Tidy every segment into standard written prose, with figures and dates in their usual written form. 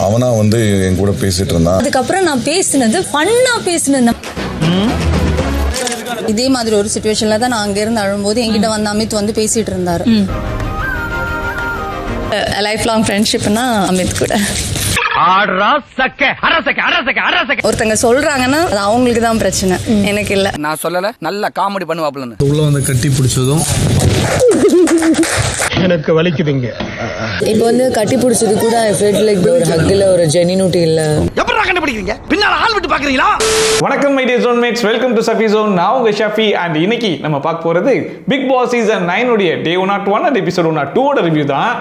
அவனா வந்து என் கூட பேசிட்டு இருந்தான். அதுக்கப்புறம் நான் பேசினது ஃபன்னா பேசினேன். இதே மாதிரி ஒரு சிச்சுவேஷன்ல தான் நான் அங்க இருந்து அழும்போது என்கிட்ட வந்து அமித் வந்து பேசிட்டு இருந்தாரு. லைஃப் லாங் ஃப்ரெண்ட்ஷிப்னா அமித் கூட. ஒருத்தங்க சொல்றாங்கன்னா அது அவங்களுக்கு தான் பிரச்சனை, எனக்கு இல்ல. நான் சொல்லல, நல்ல காமெடி பண்ணுவாப்லன்னு. உள்ள வந்து கட்டி பிடிச்சதும் எனக்கு வலிக்குதுங்க. இப்போ வந்து கட்டி பிடிச்சது கூட ஒரு ஹக்ல ஒரு ஜெனினிட்டி இல்ல. எப்பறா கண்டுபிடிக்கிறீங்க? பின்னால ஆள் விட்டு பாக்குறீங்களா? வணக்கம் my dear zonemates, welcome to Safi zone. நான் உங்க ஷஃபி. அண்ட் இன்னைக்கு நம்ம பார்க்க போறது பிக் பாஸ் சீசன் 9 உடைய டே 101 அண்ட் எபிசோட் 102 ஓட ரிவ்யூ தான்.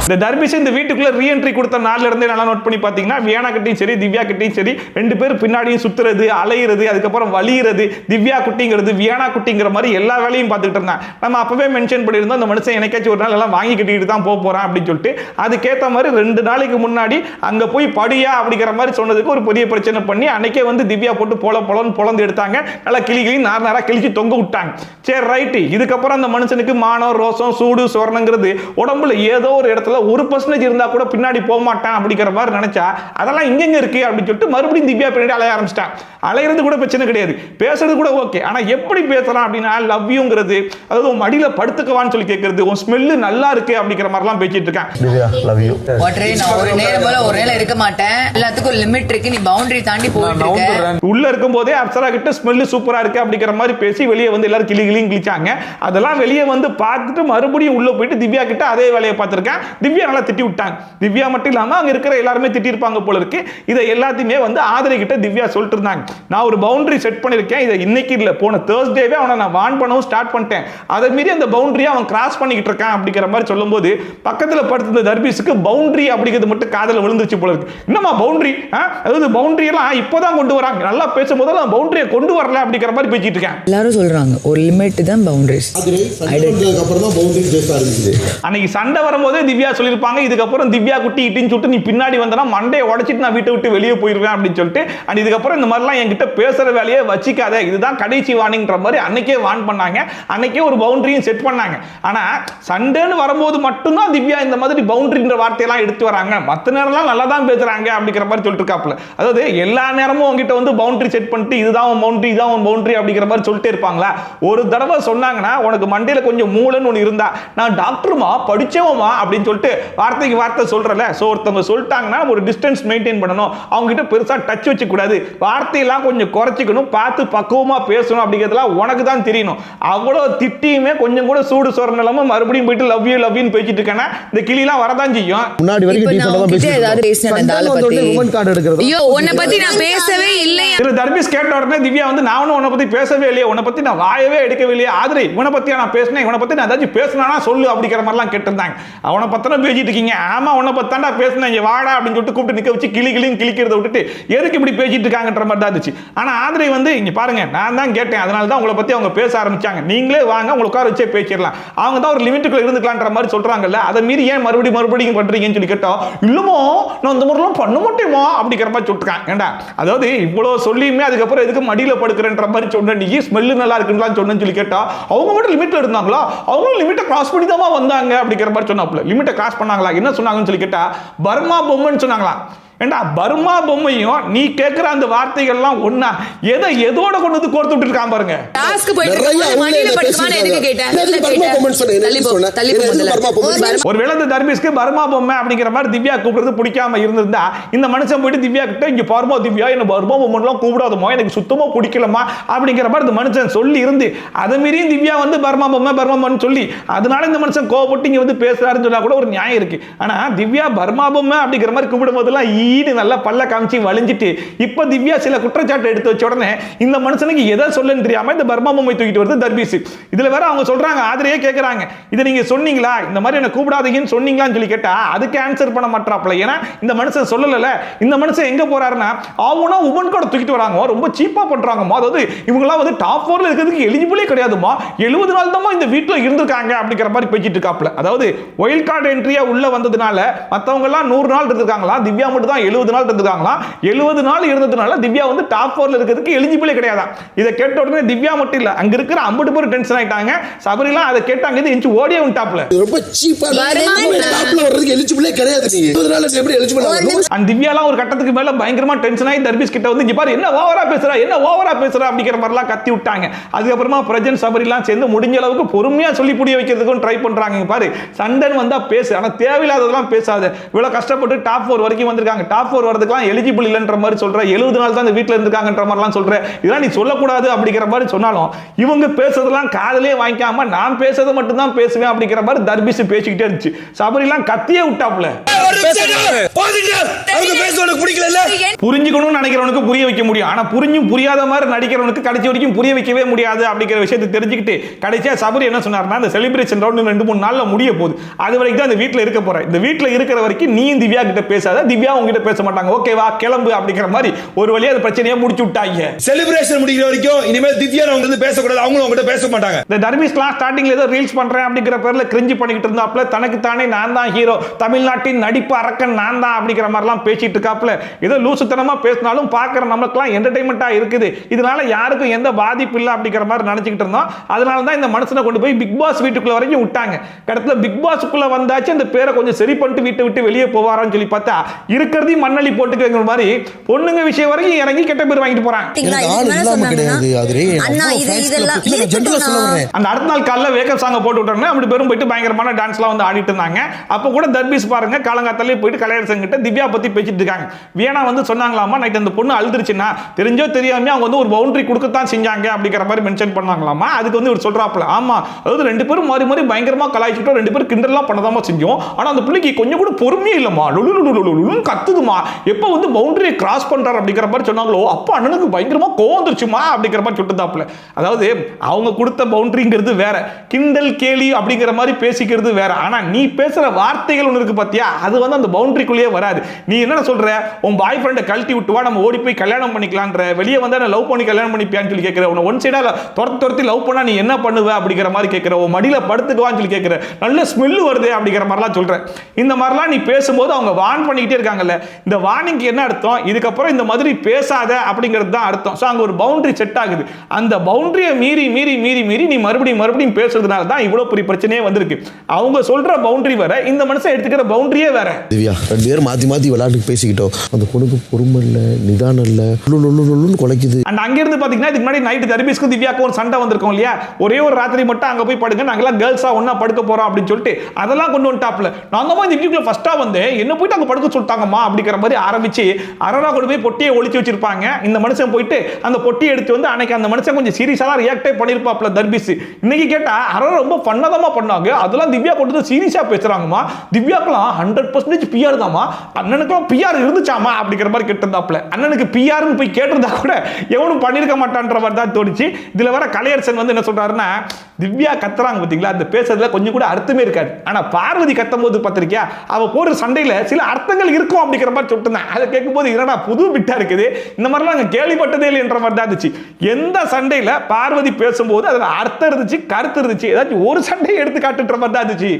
இந்த தர்பிஷ் இந்த வீட்டுக்குள்ள ரீஎன்ட்ரி கொடுத்த நாள்ல இருந்தே நல்லா நோட் பண்ணி பாத்தீங்கன்னா வியானா கிட்டையும் சரி திவ்யா கிட்டையும் சரி ரெண்டு பேரும் பின்னாடியும் சுத்துறது, அலையிறது, அதுக்கப்புறம் வலியிறது, திவ்யா குட்டிங்கிறது வியானா குட்டிங்கிற மாதிரி எல்லா வேலையும் பார்த்துட்டு இருந்தான். நம்ம அப்பவே மென்ஷன் பண்ணியிருந்தோம் இந்த மனுஷன் எனக்காச்சும் ஒரு நாள் எல்லாம் வாங்கி கட்டிட்டு தான் போறான் அப்படின்னு சொல்லிட்டு. அதுக்கேற்ற மாதிரி 2 நாளைக்கு முன்னாடி அங்க போய் படியா அப்படிங்கிற மாதிரி சொன்னதுக்கு ஒரு பெரிய பிரச்சனை பண்ணி அன்னைக்கே வந்து திவ்யா போட்டு பொலன்னு பொலந்து எடுத்தாங்க. நல்லா கிளி நாரா கிழிச்சு தொங்க விட்டாங்க. சரி ரைட்டு, இதுக்கப்புறம் அந்த மனுஷனுக்கு மானம், ரோசம், சூடு, சொரணங்கிறது உடம்புல ஏதோ ஒரு இடத்துல 1% இருந்தா கூட பின்னாடி போக மாட்டான் அப்படிங்கிற மாதிரி நினைச்சா அதெல்லாம் இங்க இருக்கு அப்படின்னு சொல்லிட்டு மறுபடியும் திவ்யா பின்னாடி அலைய ஆரம்பிச்சிட்டான். அலையிறது கூட பிரச்சனை கிடையாது, பேசுறது கூட ஓகே. ஆனா எப்படி பேசலாம் அப்படின்னா லவ் யூங்கிறது, அதாவது உன் மடியில படுத்துக்கவான்னு சொல்லி கேட்கறது, உன் ஸ்மெல்லு நல்லா இருக்கு அப்படிங்கிற மாதிரிலாம் பேசிட்டு இருக்கான். Divya love you. நான் ஒரு நேரம் போல ஒரு நேரம் இருக்க மாட்டேன், எல்லாத்துக்கும் லிமிட் இருக்கு, நீ பவுண்டரி தாண்டி போயிட்டு இருக்க. உள்ள இருக்கும் போதே அப்சரா கிட்ட ஸ்மெல்லு சூப்பரா இருக்கு அப்படிங்கிற மாதிரி பேசி வெளியே வந்து எல்லாரும் கிளிச்சாங்க. அதெல்லாம் வெளியே வந்து பார்த்துட்டு மறுபடியும் உள்ள போயிட்டு திவ்யா கிட்ட அதே வேலையை பார்த்திருக்கேன். திவ்யா நல்லா திட்டி விட்டாங்க. திவ்யா மட்டும் இல்லாம அங்க இருக்கிற எல்லாருமே திட்டி இருப்பாங்க போல இருக்கு. இதை எல்லாத்தையுமே வந்து ஆதரை கிட்ட திவ்யா சொல்லிட்டு இருந்தாங்க. நான் ஒரு பவுண்டரி செட் பண்ணிருக்கேன், இதை இன்னைக்கு இல்ல போன தேர்ஸ்டேவே அவனை நான் வார்ன் பண்ணவும் ஸ்டார்ட் பண்ணிட்டேன். அதை மீறி அந்த பவுண்டரியை அவன் கிராஸ் பண்ணிக்கிட்டு இருக்கான் அப்படிங்கிற மாதிரி சொல்லும்போது பக்கத்துல படுத்திருந்த தர்பீஸுக்கு பவுண்டரி அப்படிங்கிறது மட்டும் காதல விழுந்துச்சு போல இருக்கு. என்னமா பவுண்டரி, அதாவது பவுண்டரி எல்லாம் இப்போதான் கொண்டு வராங்க, நல்லா பேசும்போது நான் பவுண்டரியை கொண்டு வரல அப்படிங்கிற மாதிரி பேசிட்டு இருக்கேன். எல்லாரும் சொல்றாங்க ஒரு லிமிட் தான் பவுண்டரிஸ். அன்னைக்கு சண்டை வரும்போதே திவ்யா சொல்லிருப்பாங்க, இதுக்கப்புறம் திவ்யா குட்டி இட்டின்னு சொல்லிட்டு நீ பின்னாடி வந்தனா மண்டையை உடைச்சிட்டு நான் வீட்டை விட்டு வெளியே போயிருவேன் அப்படின்னு சொல்லிட்டு. அண்ட் இதுக்கப்புறம் இந்த மாதிரிலாம் என்கிட்ட பேசுற வேலையை வச்சிக்காத, இதுதான் கடைசி வார்னிங்ன்ற மாதிரி அன்னைக்கே வார்ன் பண்ணாங்க. அன்னைக்கே ஒரு பவுண்டரியும் செட் பண்ணாங்க. ஆனா சண்டைன்னு வரும்போது மட்டும்தான் திவ்யா இந்த மாதிரி பவுண்டரின்ற வார்த்தையெல்லாம் எடுத்து வராங்க. மற்ற நேரம்லாம் நல்லா தான் பேசுறாங்க அப்படிங்கிற மாதிரி சொல்லிட்டு இருக்காப்ல. அதாவது எல்லா நேரமும் உங்ககிட்ட வந்து பவுண்டரி செட் பண்ணிட்டு இதுதான் உன் பவுண்டரி, இதான் உன் பவுண்டரி அப்படிங்கிற மாதிரி சொல்லிட்டே இருப்பாங்களா? ஒரு தடவை சொன்னாங்கன்னா உனக்கு மண்டையில கொஞ்சம் மூளைன்னு ஒன்று இருந்தா, நான் டாக்டருமா படிச்சவமா அப்படின்னு சொல்லிட்டு வார்த்தைக்கு வார்த்தை சொல்றல. சோ ஒருத்தவங்க சொல்லிட்டாங்கன்னா ஒரு டிஸ்டன்ஸ் மெயின்டைன் பண்ணணும், அவங்க கிட்ட பெருசா டச் வச்சு கூடாது, வார்த்தையெல்லாம் கொஞ்சம் குறைச்சிக்கணும், பார்த்து பக்குவமா பேசணும் அப்படிங்கிறதுலாம் உனக்கு தான் தெரியணும். அவ்வளவு திட்டியுமே கொஞ்சம் கூட சூடு சொரண இல்லாம மறுபடியும் போயிட்டு லவ் யூ பேசிட்டு இருக்கேன்னா இந்த கிளிலாம் வரதான் செய்யும். முன்னாடி வரைக்கும் ஏதாவது பேசினேன் அந்த ஆளை பத்தி. உமன் கார்டு எடுக்கிறது. ஐயோ உன்னை பத்தி நான் பேசவே இல்லையா? திரு தர்பீஸ் கேட்ட உடனே திவ்யா வந்து நானும் உன்னை பத்தி பேசவே இல்லையே, உன்னை பத்தி நான் வாயவே எடுக்கவே இல்லையே, ஆதிரை உன்னை பத்தியா நான் பேசினேன், உன்னை பத்தி நான் ஏதாச்சும் பேசினானா சொல்லு அப்படிங்கிற மாதிரிலாம் கேட்டிருந்தாங்க. அவனை பத்தின பேசிட்டு இருக்கீங்க, ஆமா உன்னை பத்தாண்டா பேசினேன் வாடா அப்படின்னு சொல்லிட்டு கூப்பிட்டு நிக்க வச்சு கிளிக்கிறத விட்டுட்டு எதுக்கு இப்படி பேசிட்டு இருக்காங்கன்ற மாதிரி தான் இருந்துச்சு. ஆனா ஆதிரை வந்து இங்க பாருங்க, நான் தான் கேட்டேன், அதனால தான் உங்களை பத்தி அவங்க பேச ஆரம்பிச்சாங்க, நீங்களே வாங்க உங்களை உட்கார வச்சே பேசிடலாம், அவங்க தான் ஒரு லிமிட்டுக்குள்ள இருந்துக்கலான்ற மாதிரி சொல்றாங்கல்ல, அதை மீறி ஏன் மறுபடியும் பண்றீங்கன்னு சொல்லி கேட்டோம். இல்லமோ நான் அந்த மாதிரிலாம் பண்ண மாட்டேமா அப்படிங்கிற மாதிரி சொல்லிருக்காங்க. ஏண்டா அதாவது இவ்வளவு சொல்லியுமே அதுக்கப்புறம் எதுக்கு மடியில படுக்கிறன்ற மாதிரி சொன்ன, நீ ஸ்மெல்லு நல்லா இருக்குன்னு சொன்னு சொல்லி கேட்டா அவங்க மட்டும் லிமிட்ல இருந்தாங்களா, அவங்களும் லிமிட்டை கிராஸ் பண்ணி தான் வந்தாங்க அப்படிங்கிற மாதிரி சொன்னாப்ல. லிமிட்டை கிராஸ் பண்ணாங்களா, என்ன சொன்னாங்கன்னு சொல்லி கேட்டா பர்மா பொம்மைன்னு சொன்னாங்களா. ஏண்டா பர்மா பொம்மையும் நீ கேட்கிற அந்த வார்த்தைகள்லாம் ஒண்ணா, எதோட கொண்டு வந்து கோர்த்து விட்டு இருக்கான் பாருங்க. டாஸ்க் போயிட்டு இருக்கும்போது மடியில படுத்துவானே எதுக்கு கேட்டேன்? ஒருவேளை இந்த தர்பீஸ்க்கு பர்மா பொம்மை அப்படிங்கிற மாதிரி திவ்யா கூப்பிடுறது பிடிக்காம இருந்திருந்தா இந்த மனுஷன் போயிட்டு திவ்யா கிட்ட இங்க பர்மா திவ்யா என்ன பர்மா பொம்மைலாம் கூப்பிடாதமா, எனக்கு சுத்தமா பிடிக்கலமா அப்படிங்கிற மாதிரி இந்த மனுஷன் சொல்லி இருந்து அதை மீறியும் திவ்யா வந்து பர்மா பொம்மைன்னு சொல்லி அதனால இந்த மனுஷன் கோவப்பட்டு இங்க வந்து பேசுறாருன்னு சொன்னா கூட ஒரு நியாயம் இருக்கு. ஆனா திவ்யா பர்மா பொம்மை அப்படிங்கிற மாதிரி கூப்பிடும் போதெல்லாம் நல்லா பல்ல காமிச்சு வளைஞ்சிட்டு இப்ப திவ்யா சில குற்றச்சாட்டு எடுத்து வச்ச உடனே இந்த மனுஷனுக்கு எதை சொல்லன்னு தெரியாம இந்த பர்மா பொம்மை தூக்கிட்டு வருது தர்பீஸ். இதுல வேற அவங்க சொல்றாங்க, ஆதிரையே கேட்கறாங்க, இதை நீங்க சொன்னீங்களா, இந்த மாதிரி என்ன கூப்பிடாதீங்கன்னு சொன்னீங்களான்னு சொல்லி கேட்டா அதுக்கு ஆன்சர் பண்ண மாட்டாப்ல. ஏன்னா இந்த மனுஷன் சொல்லல. இந்த மனுஷன் எங்க போறாருன்னா அவனா உமன் கூட தூக்கிட்டு வராங்க, ரொம்ப சீப்பா பண்றாங்கம்மா, அதாவது இவங்கலாம் வந்து டாப் 4ல இருக்கிறதுக்கு எலிஜிபிளே கிடையாதுமா, 70 நாள் தான் இந்த வீட்டுல இருந்திருக்காங்க அப்படிங்கிற மாதிரி பேசிட்டு இருக்காப்ல. அதாவது ஒயில்ட் கார்டு என்ட்ரியா உள்ள வந்ததுனால மத்தவங்க எல்லாம் 100 நாள் இருந்திருக்காங்களா, திவ்யா மட்டும் தான் 70 நாள் இருந்திருக்காங்களாம். 70 நாள் இருந்ததுனால திவ்யா வந்து டாப் 4ல இருக்கிறதுக்கு எலிஜிபிளே கிடையாது. இதை கேட்ட உடனே திவ்யா மட்டும் இல்ல, அங்க இருக்கிற 50 பேர் டென்ஷன் ஆயிட்டாங்க. சபரிலாம் அதை கேட்டாங்க, இது எஞ்சி ஓடியே வந்துட்டாப்ல. ரொம்ப சீப்பா டாப்ல வர்றதுக்கு எலிஜிபிளே கிடையாது. நீ 20 நாள் எப்படி எலிஜிபிள் ஆகும்? அந்த திவ்யாலாம் ஒரு கட்டத்துக்கு மேல பயங்கரமா டென்ஷன் ஆகி தர்பீஸ் கிட்ட வந்து இங்க பாரு என்ன ஓவரா பேசுறா அப்படிங்கிற மாதிரிலாம் கத்தி விட்டாங்க. அதுக்கப்புறமா பிரஜன் சபரிலாம் சேர்ந்து முடிஞ்ச அளவுக்கு பொறுமையா சொல்லி புரிய வைக்கிறதுக்கும் ட்ரை பண்றாங்க. பாரு சண்டன் வந்தா பேசு, ஆனா தேவையில்லாததெல்லாம் பேசாத. இவ்வளவு கஷ்டப்பட்டு டாப் 4 வரைக்கும் வந்திருக்காங்க. டாப் 4 வரதுக்குலாம் எலிஜிபிள் இல்லன்ற மாதிரி சொல்ற. 70 நாள் தான் இந்த வீட்ல இருந்திருக்காங்கன்ற மாதிரிலாம் சொல்ற. இதெல்லாம் நீ சொல்லக்கூடாது அப்படிங்கிற மாதிரி சொன்னாலும் இவங்க பேசுறதெல்லாம் காதலே வாங்கிக்காம நான் பேசுறது மட்டும் தான் பேசுவேன் அப்படிங்கிற மாதிரி தர்பீஸ் பேசிக்கிட்டே இருந்துச்சு. சபரிலாம் கத்தியே விட்டாப்ல. புரிஞ்சுக்கணும்னு நினைக்கிறவனுக்கு புரிய வைக்க முடியும், ஆனா புரிஞ்சும் புரியாத மாதிரி நடிக்கிறவனுக்கு கடைசி வரைக்கும் புரிய வைக்கவே முடியாது அப்படிங்கிற விஷயத்தை தெரிஞ்சுக்கிட்டு கடைசியா சபரி என்ன சொன்னார்னா, இந்த செலிப்ரேஷன் ரவுண்ட் 2-3 நாள்ல முடிய போகுது, அது வரைக்கும் தான் இந்த வீட்டில் இருக்க போறேன். இந்த வீட்டில் இருக்கிற வரைக்கும் நீ திவ்யா கிட்ட பேசாத, திவ்யா உங்ககிட்ட பேச மாட்டாங்க, ஓகேவா கிளம்பு அப்படிங்கிற மாதிரி ஒரு வழியா அந்த பிரச்சனையை முடிச்சு விட்டாங்க. செலிப்ரேஷன் முடிக்கிற வரைக்கும் இனிமேல் திவ்யா அவங்க வந்து பேசக்கூடாது, அவங்களும் உங்ககிட்ட பேச மாட்டாங்க. இந்த தர்பீஸ்லாம் ஸ்டார்டிங்ல ஏதோ ரீல்ஸ் பண்றேன் அப்படிங்கிற பேர்ல கிரிஞ்சி பண்ணிக்கிட்டு இருந்தாப்ல. தனக்கு தானே நான் தான் ஹீரோ, தமிழ்நாட்டின் நடிப்பு அரக்கன் நான் தான் அப்படிங்கிற மாதிரிலாம் பேசிட்டு இருக்காப்ல. ஏதோ லூசுத்தனமா பேசினாலும் பார்க்குற நமக்குலாம் என்டர்டைன்மெண்டா இருக்குது, இதனால யாருக்கும் எந்த பாதிப்பு இல்லை அப்படிங்கிற மாதிரி நினைச்சிட்டு இருந்தோம். அதனால தான் இந்த மனுஷனை கொண்டு போய் பிக் பாஸ் வீட்டுக்குள்ள வரைக்கும் விட்டாங்க. கடத்துல பிக் பாஸ்க்குள்ள வந்தாச்சு அந்த பேரை கொஞ்சம் சரி பண்ணிட்டு வீட்டை விட்டு வெளியே போவாரான்னு சொல்லி பார்த்தா இருக்கிறதையும் மண்ணள்ளி போட்டுக்கிற மாதிரி பொண்ணுங்க விஷயம் வரைக்கும் இறங்கி கெட்ட பேர் வாங்கிட்டு போறாங்க. அந்த அடுத்த நாள் காலைல வேக்கப் சாங்க போட்டு விட்டாங்க. அப்படி பேரும் போயிட்டு பயங்கரமான டான்ஸ்லாம் வந்து ஆடிட்டு இருந்தாங்க. அப்ப கூட தர்பீஸ் பாருங்க காலங்காத்தாலே போயிட்டு கலையரசன் கிட்ட திவ்யா பத்தி பேசிட்டு இருக்காங்க. வியனா வந்து சொன்னாங்களாமா, நைட் அந்த பொண்ணு அழுதுருச்சுன்னா தெரிஞ்சோ தெரியாம அவங்க வந்து ஒரு பவுண்டரி கொடுக்கத்தான் செஞ்சாங்க அப்படிங்கிற மாதிரி மென்ஷன் பண்ணாங்களாமா. அதுக்கு வந்து இவர் சொல்றாப்ல, ஆமா அதாவது 2 பேரும் மாறி மாறி பயங்கரமா கலாய்ச்சிட்டோம், 2 பேரும் கிண்டல்லாம் பண்ணதாமா செஞ்சோம், ஆனா அந்த பிள்ளைக்கு கொஞ்சம் கூட பொறுமையே இல்லமா, கத்துதுமா, எப்ப வந்து பவுண்டரியை கிராஸ் பண்றாரு அப்படிங்கிற மாதிரி சொன்னாங்களோ அப்ப அண்ணனுக்கு பயங்கரமா கோவம் வந்துருச்சுமா அப்படிங்கிற மாதிரி சொல்லிட்டாப்ல. அதாவது அவங்க கொடுத்த பவுண்டரிங்கிறது வேற, கிண்டல் கேலி அப்படிங்கிற மாதிரி பேசிக்கிறது வேற, ஆனா நீ பேசுற வார்த்தைகள் ஒன்று இருக்கு பாத்தியா, அது வந்து அந்த பவுண்டரிக்குள்ளேயே வராது. நீ என்ன சொல்ற, உன் பாய் ஃப்ரெண்டை கழட்டி விட்டு வா நம்ம ஓடி போய் கல்யாணம் பண்ணிக்கலான்ற, வெளியே வந்தா நான் லவ் பண்ணி கல்யாணம் பண்ணிப்பியான்னு சொல்லி கேட்கிற, உன்னை ஒன் சைடா துரத்தி லவ் பண்ணா நீ என்ன பண்ணுவ அப்படிங்கிற மாதிரி கேட்கிற, உன் மடியில படுத்துக்குவான்னு சொல்லி கேட்கிற, நல்ல ஸ்மெல் வருது அப்படிங்கிற மாதிரிலாம் சொல்றேன். இந்த மாதிரிலாம் நீ பேசும்போது அவங்க வார்ன் பண்ணிக்கிட்டே இருக்காங்கல்ல, இந்த வார்னிங்க்கு என்ன அர்த்தம், இதுக்கப்புறம் இந்த மாதிரி பேசாத அப்படிங்கிறது தான் அர்த்தம். ஸோ அங்கே ஒரு பவுண்டரி செட் ஆகுது. அந்த பவுண்டரியை மீறி மீறி மீறி மீறி நீ மறுபடியும் பேசுறதுனால தான் இவ்வளோ பெரிய பிரச்சனையே வந்திருக்கு. அவங்க சொல்ற பவுண்டரி வேற, இந்த மனுஷன் எடுத்துக்கிற பவுண்டரியே வேற. திவ்யா 2 பேரும் மாத்தி விளையாட்டுக்கு பேசிக்கிட்டோம், அந்த பொண்ணுக்கு பொறுமை இல்லை, நிதானம் இல்லை, குலைக்குது. அண்ட் அங்கிருந்து பாத்தீங்கன்னா இதுக்கு முன்னாடி நைட் தர்பீஸ்க்கு திவ்யாக்கும் ஒரு சண்டை வந்திருக்கும் இல்லையா, ஒரே ஒரு ராத்திரி மட்டும் அங்க போய் படுங்க, நாங்கெல்லாம் கேர்ள்ஸா ஒண்ணா படுக்க போறோம் அப்படின்னு சொல்லிட்டு அதெல்லாம் கொண்டு வந்துட்டாப்ல. நாங்க இந்த வீட்டுக்குள்ள ஃபர்ஸ்டா வந்து என்ன போயிட்டு அங்க படுக்க சொல்லிட்டாங்கம்மா அப்படிங்கிற மாதிரி ஆரம்பிச்சு அரரா கொண்டு போய் பொட்டியை ஒளிச்சு வச்சிருப்பாங்க. இந்த மனுஷன் போயிட்டு அந்த பொட்டியை எடுத்து வந்து அன்னைக்கு அந்த மனுஷன் கொஞ்சம் சீரியஸா ரியாக்டே பண்ணிருப்பாப்ல தர்பீஸ். இன்னைக்கு கேட்டா அரரா ரொம்ப பண்ணதமா பண்ணாங்க, அதெல்லாம் திவ்யா கொண்டு வந்து சீரியஸா பேசுறாங்கம்மா, திவ்யாக்கெல்லாம் 100% பிஆர் தாமா, அண்ணனுக்குலாம் பிஆர் இருந்துச்சாமா அப்படிங்கிற மாதிரி கேட்டிருந்தாப்ல. அண்ணனுக்கு பிஆர்னு போய் கேட்டிருந்தா கூட எவனும் பண்ணிருக்க மாட்டான்ற மாதிரி தான் தோணுச்சு. இதுல வர கலையரசன் வந்து என்ன சொல்றாருன்னா, திவ்யா கத்துறாங்க பாத்தீங்களா, அந்த பேசுறதுல கொஞ்சம் கூட அர்த்தமே இருக்காது, ஆனா பார்வதி கத்தும் போது பாத்திருக்கியா அவ போற சண்டையில சில அர்த்தங்கள் இருக்கும் அப்படிங்கிற மாதிரி சொல்லிட்டு அதை கேட்கும்போது என்னடா புது பிட்டா இருக்குது, இந்த மாதிரிலாம் நாங்க கேள்விப்பட்டதே இல்லைன்ற மாதிரி தான் இருந்துச்சு. எந்த சண்டையில பார்வதி பேசும்போது அதுல அர்த்தம் இருந்துச்சு, கருத்து இருந்துச்சு, ஏதாச்சும் ஒரு சண்டையை எடுத்து காட்டுன்ற மாதிரி தான் இருந்துச்சு.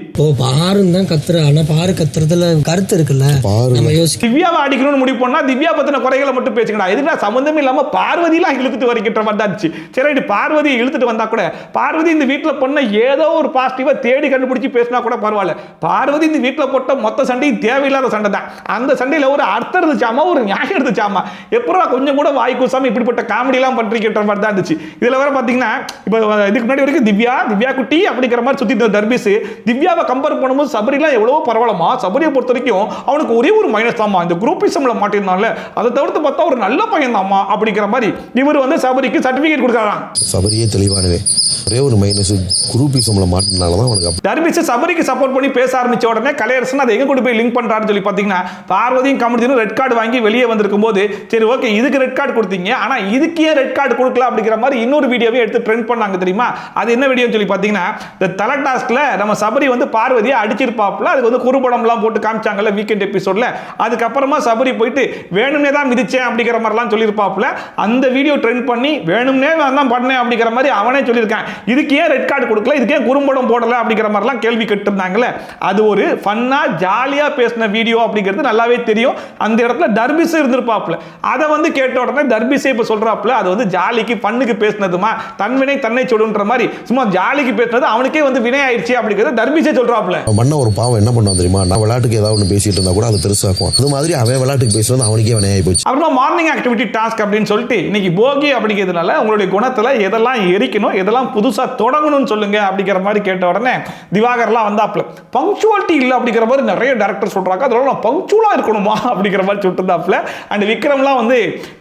பாருன்னு தான் கத்துற, ஆனா பாரு கத்துறதுல கருத்து இருக்குல்ல. நம்ம யோசிக்க திவ்யாவை அடிக்கணும்னு முடிவு பண்ணா திவ்யா பத்தின குறைகளை மட்டும் பேசுங்கடா, எதுனா சம்பந்தம் இல்லாம பார்வதிலாம் இழுத்துட்டு வரைக்கின்ற மாதிரி தான் இருந்துச்சு. சரி பார்வதி இழுத்துட்டு வந்தா கூட பார்வதி இந்த வீட்டுல பண்ண ஏதோ ஒரு பாசிட்டிவா தேடி கண்டுபிடிச்சு பேசினா கூட பரவாயில்ல, பார்வதி இந்த வீட்டுல போட்ட மொத்த சண்டையும் தேவையில்லாத சண்டை தான். அந்த சண்டையில ஒரு அர்த்தம் இருந்துச்சாமா, ஒரு நியாயம் இருந்துச்சாமா, எப்பறம் கொஞ்சம் கூட வாய் கூசாம இப்படிப்பட்ட காமெடி எல்லாம் பண்றீங்கன்ற மாதிரி தான் இருந்துச்சு. இதுல வர பாத்தீங்கன்னா இப்ப இதுக்கு முன்னாடி வரைக்கும் திவ்யா குட்டி அப்படிங்கிற மாதிரி சுத்திட்டு தர்பீஸ் திவ்யாவை கம்பேர் பண்ணும்போது சபரிலாம் எவ்வளவோ பரவாயில்லமா, சபரியை பொறுத்த வரைக்கும் அவனுக்கு ஒரே ஒரு மைனஸ் தாமா, இந்த குரூப்பிசம்ல மாட்டிருந்தான்ல, அதை தவிர்த்து பார்த்தா ஒரு நல்ல பையன் தாமா அப்படிங்கிற மாதிரி இவர் வந்து சபரிக்கு சர்டிபிகேட் கொடுக்கறான். சபரியே தெளிவானவே, ஒரே ஒரு மைனஸ் குரூப்பிசம்ல மாட்டினால தான் அவனுக்கு. தர்பீஸ் சபரிக்கு சப்போர்ட் பண்ணி பேச ஆரம்பிச்ச உடனே கலையரசன் அதை எங்க கொண்டு போய் லிங்க் பண்றாருன்னு சொல்லி பாத்தீங்கன்னா, பார்வதியும் கமிட்டியும் ரெட் கார்டு வாங்கி வெளியே வந்திருக்கும் போது சரி ஓகே இதுக்கு ரெட் கார்டு கொடுத்தீங்க, ஆனா இதுக்கு ஏன் ரெட் கார்டு கொடுக்கல அப்படிங்கிற மாதிரி இன்னொரு வீடியோவை எடுத்து ட்ரெண்ட் பண்ணாங்க தெரியுமா. அது என்ன வீடியோன்னு சொல்லி பாத்தீங்கன்னா, இந்த தல டாஸ்க்ல நம்ம சபரி வந்து பார்வதியை அடிச்சிருப்பாப்ல, அதுக்கு வந்து குறுபடம்லாம் போட்டு காமிச்சாங்கல்ல வீக்கெண்ட் எபிசோட்ல, அதுக்கப்புறமா சபரி போயிட்டு வேணும்னே தான் மிதிச்சேன் அப்படிங்கிற மாதிரிலாம் சொல்லியிருப்பாப்ல. அந்த வீடியோ ட்ரெண்ட் பண்ணி வேணும்னே நான் தான் பண்ணேன் அப்படிங்கிற மாதிரி அவனே சொல்லியிருக்கான். கொடுத்துருப்பேன், இதுக்கு ஏன் ரெட் கார்டு கொடுக்கல, இதுக்கு ஏன் குறும்படம் போடல அப்படிங்கிற மாதிரிலாம் கேள்வி கேட்டிருந்தாங்கல்ல. அது ஒரு ஃபன்னா ஜாலியா பேசின வீடியோ அப்படிங்கிறது நல்லாவே தெரியும். அந்த இடத்துல தர்பிஸ் இருந்திருப்பாப்ல. அதை வந்து கேட்ட உடனே தர்பிஸே இப்ப சொல்றாப்ல அது வந்து ஜாலிக்கு பண்ணுக்கு பேசினதுமா, தன்வினை தன்னை சொல்லுன்ற மாதிரி சும்மா ஜாலிக்கு பேசினது அவனுக்கே வந்து வினை ஆயிடுச்சு அப்படிங்கிறது தர்பிஸே சொல்றாப்ல. மண்ண ஒரு பாவம் என்ன பண்ணுவான் தெரியுமா, நான் விளையாட்டுக்கு ஏதாவது ஒன்று பேசிட்டு இருந்தா கூட அது பெருசாக்குவான். அது மாதிரி அவன் விளையாட்டுக்கு பேசுறது அவனுக்கே வினையாகி போச்சு. அப்புறமா மார்னிங் ஆக்டிவிட்டி டாஸ்க் அப்படின்னு சொல்லிட்டு இன்னைக்கு போகி அப்படிங்கிறதுனால உங்களுடைய குணத்துல எதெல்லாம் எரிக்கணும், எதெல்லாம் புதுசா தொடங்கணும்னு சொல்லுங்க அப்படிங்கிற மாதிரி கேட்ட உடனே திவாகர்லாம் வந்தாப்ல. பங்க்சுவாலிட்டி இல்லை அப்படிங்கிற மாதிரி நிறைய டேரக்டர் சொல்றாங்க, அதனால நான் பங்க்சுவலா இருக்கணுமா அப்படிங்கிற மாதிரி சொல்லிட்டுதாப்ல. அண்ட் விக்ரம்லாம் வந்து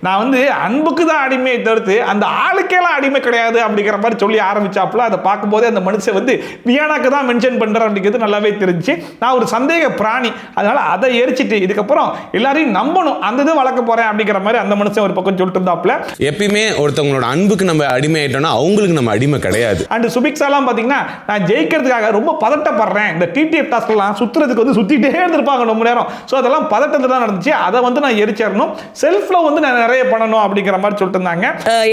நான் வந்து அன்புக்கு தான் அடிமையை தவிர்த்து அந்த ஆளுக்கெல்லாம் அடிமை கிடையாது அப்படிங்கிற மாதிரி சொல்லி ஆரம்பிச்சாப்ல. அதை பார்க்கும்போது அந்த மனுஷன் வந்து வியானாக்கு தான் மென்ஷன் பண்ற அப்படிங்கிறது நல்லாவே தெரிஞ்சு நான் ஒரு சந்தேக பிராணி, அதனால அதை எரிச்சிட்டு இதுக்கப்புறம் எல்லாரையும் நம்பணும் அந்த இது வளர்க்க போறேன் அப்படிங்கிற மாதிரி அந்த மனுஷன் ஒரு பக்கம் சொல்லிட்டு இருந்தாப்ல. எப்பயுமே ஒருத்தவங்களோட அன்புக்கு நம்ம அடிமை ஆயிட்டோம்னா அவங்களுக்கு நம்ம அடிமை கிடையாது. அண்ட் சுபிக்ஸாலாம் பாத்தீங்கன்னா நான் ஜெயிக்கிறதுக்காக ரொம்ப பதட்டப்படுறேன், இந்த டிடிஎஃப் டாஸ்க்லாம் சுத்துறதுக்கு வந்து சுத்திட்டே இருந்திருப்பாங்க ரொம்ப நேரம். ஸோ அதெல்லாம் பதட்டத்தில் தான் நடந்துச்சு, அதை வந்து நான் எரிச்சிடணும், செல்ஃப்ல வந்து நான் நிறைய பண்ணணும் அப்படிங்கிற மாதிரி சொல்லிட்டு இருந்தாங்க.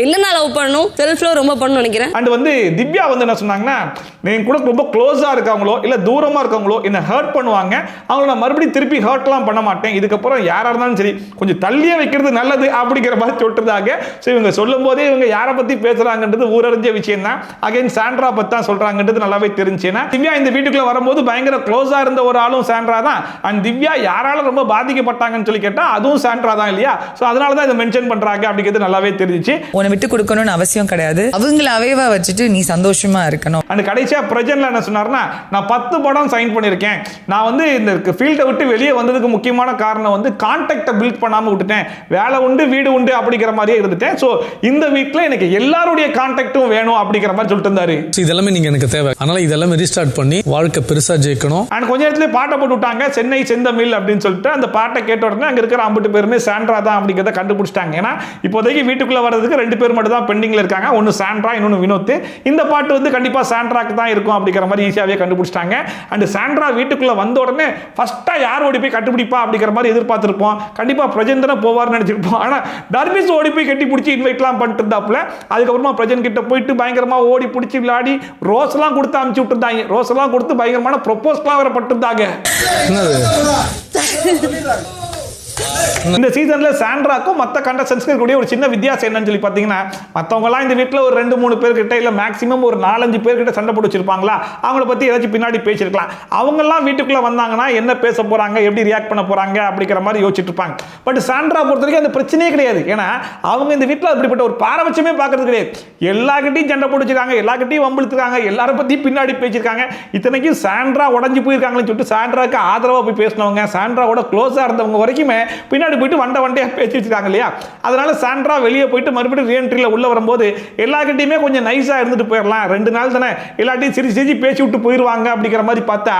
என்ன லவ் பண்ணணும், செல்ஃப்ல ரொம்ப பண்ணணும்னு நினைக்கிறேன். அண்ட் வந்து திவ்யா வந்து என்ன சொன்னாங்கன்னா, நீங்க கூட ரொம்ப க்ளோஸா இருக்காங்களோ இல்ல தூரமா இருக்காங்களோ என்ன ஹர்ட் பண்ணுவாங்க, அவங்கள நான் மறுபடியும் திருப்பி ஹர்ட்லாம் பண்ண மாட்டேன், இதுக்கப்புறம் யாரா இருந்தாலும் சரி கொஞ்சம் தள்ளியே வைக்கிறது நல்லது அப்படிங்கிற மாதிரி சொல்லிட்டுருந்தாங்க. ஸோ இவங்க சொல்லும் போதே இவங்க யாரை பத்தி பேசுறாங்கன்றது ஊரறிஞ்ச விஷயம் தான். அகைன் சாண்ட்ரா பத்தி தான் சொல்றாங்கன்றது நல்லாவே தெரிஞ்சுன்னா திவ்யா இந்த வீட்டுக்குள்ள வரும்போது பயங்கர க்ளோஸா இருந்த ஒரு ஆளும் சாண்ட்ரா தான். அண்ட் திவ்யா யாரால ரொம்ப பாதிக்கப்பட்டாங்கன்னு சொல்லி கேட்டா அதுவும் சாண்ட்ரா தான் இல்லையா. ஸோ அதனால தான் இதை மென்ஷன் பண்றாங்க அப்படிங்கிறது நல்லாவே தெரிஞ்சிச்சு. உன்னை விட்டு கொடுக்கணும்னு அவசியம் கிடையாது, அவங்கள அவைவா வச்சுட்டு நீ சந்தோஷமா இருக்கணும். அந்த கடைசியா பிரஜன்ல என்ன சொன்னார்னா, நான் 10 படம் சைன் பண்ணியிருக்கேன், நான் வந்து இந்த ஃபீல்டை விட்டு வெளியே வந்ததுக்கு முக்கியமான காரணம் வந்து கான்டாக்டை பில்ட் பண்ணாம விட்டுட்டேன், வேலை உண்டு வீடு உண்டு அப்படிங்கிற மாதிரியே இருந்துட்டேன். ஸோ இந்த வீட்டில் எனக்கு எல்லாருடைய கான்டாக்டும் வேணும் அப்படிங்கிற மாதிரி சொல்லிட்டு இருந்தாரு. இதெல்லாமே நீங்க எனக்கு தேவை, அதனால இதெல்லாம் ரீஸ்டார்ட் பண்ணி வாழ்க்கை பெருசா ஜெயிக்கணும். அண்ட் கொஞ்ச நேரத்துல பாட்டை போட்டு விட்டாங்க, சென்னை செந்தமிழ் அப்படின்னு சொல்லிட்டு. அந்த பாட்டை கேட்ட உடனே அங்க இருக்கிற 50 பேருமே சாண்ட்ரா தான் அப்படிங்கிறத கண்டுபிடிச்சிட்டாங்க. ஏன்னா இப்போதைக்கு வீட்டுக்குள்ள வர்றதுக்கு 2 பேர் மட்டும் தான் பெண்டிங்ல இருக்காங்க, ஒன்னு சாண்ட்ரா இன்னொன்னு வினோத். இந்த பாட்டு வந்து கண்டிப்பா சாண்ட்ராக்கு தான் இருக்கும் அப்படிங்கிற மாதிரி ஈஸியாவே கண்டுபிடிச்சிட்டாங்க. அண்ட் சாண்ட்ரா வீட்டுக்குள்ள வந்த உடனே ஃபர்ஸ்டா யார் ஓடி போய் கண்டுபிடிப்பா அப்படிங்கிற மாதிரி எதிர்பார்த்திருப்போம், கண்டிப்பா பிரஜன் தானே போவார்னு நினைச்சிருப்போம். ஆனா தர்பிஸ் ஓடி போய் கட்டி பிடிச்சி இன்வைட்லாம் பண்ணிட்டு இருந்தாப்ல. அதுக்கப்புறமா பிரஜன் கிட்ட போயிட்டு பயங்கரமா ஓடி பிடிச்சி விளையாடி ரோஸ் எல்லாம் கொடுத்து அனுப்பிச்சு விட்டுருந்தாங்க. ரோஸ் எல்லாம் கொடுத்து பயங்கரமான ப்ரொபோஸ்லாம் வர பட்டிருந்தாங்க. இந்த சீசன்ல சாண்ட்ராக்கும் மற்ற கண்டஸ்டன்ஸ்க்கு கூடிய ஒரு சின்ன வித்தியாசம் என்னன்னு சொல்லி பார்த்தீங்கன்னா, மற்றவங்கலாம் இந்த வீட்டில் ஒரு 2-3 பேர்கிட்ட இல்லை மேக்ஸிமம் ஒரு 4-5 பேர்கிட்ட சண்டை போட்டு வச்சிருப்பாங்களா, அவங்கள பற்றி ஏதாச்சும் பின்னாடி பேசியிருக்கலாம். அவங்கெல்லாம் வீட்டுக்குள்ள வந்தாங்கன்னா என்ன பேச போறாங்க, எப்படி ரியாக்ட் பண்ண போறாங்க அப்படிங்கிற மாதிரி யோசிச்சுட்டு இருப்பாங்க. பட் சாண்ட்ரா பொறுத்த வரைக்கும் அந்த பிரச்சனையே கிடையாது. ஏன்னா அவங்க இந்த வீட்டில் அப்படிப்பட்ட ஒரு பாரபட்சமே பார்க்கறது கிடையாது. எல்லார்கிட்டையும் சண்டை போட்டு வச்சிருக்காங்க, எல்லார்கிட்டையும் வம்பிழுத்துருக்காங்க, எல்லாரை பற்றி பின்னாடி பேசியிருக்காங்க. இத்தனைக்கும் சாண்ட்ரா உடஞ்சி போயிருக்காங்கன்னு சொல்லிட்டு சாண்ட்ராக்கு ஆதரவாக போய் பேசினவங்க, சாண்ட்ராவோட க்ளோஸாக இருந்தவங்க வரைக்குமே பின்னாடி போயிட்டு வண்டையா பேசி வச்சிருக்காங்க இல்லையா. அதனால சாண்ட்ரா வெளியே போயிட்டு மறுபடியும் ரீஎன்ட்ரியில் உள்ள வரும்போது எல்லார்கிட்டையுமே கொஞ்சம் நைஸா இருந்துட்டு போயிடலாம், 2 நாள் தானே எல்லாத்தையும் சிரிச்சு பேசி விட்டு போயிடுவாங்க அப்படிங்கிற மாதிரி பார்த்தா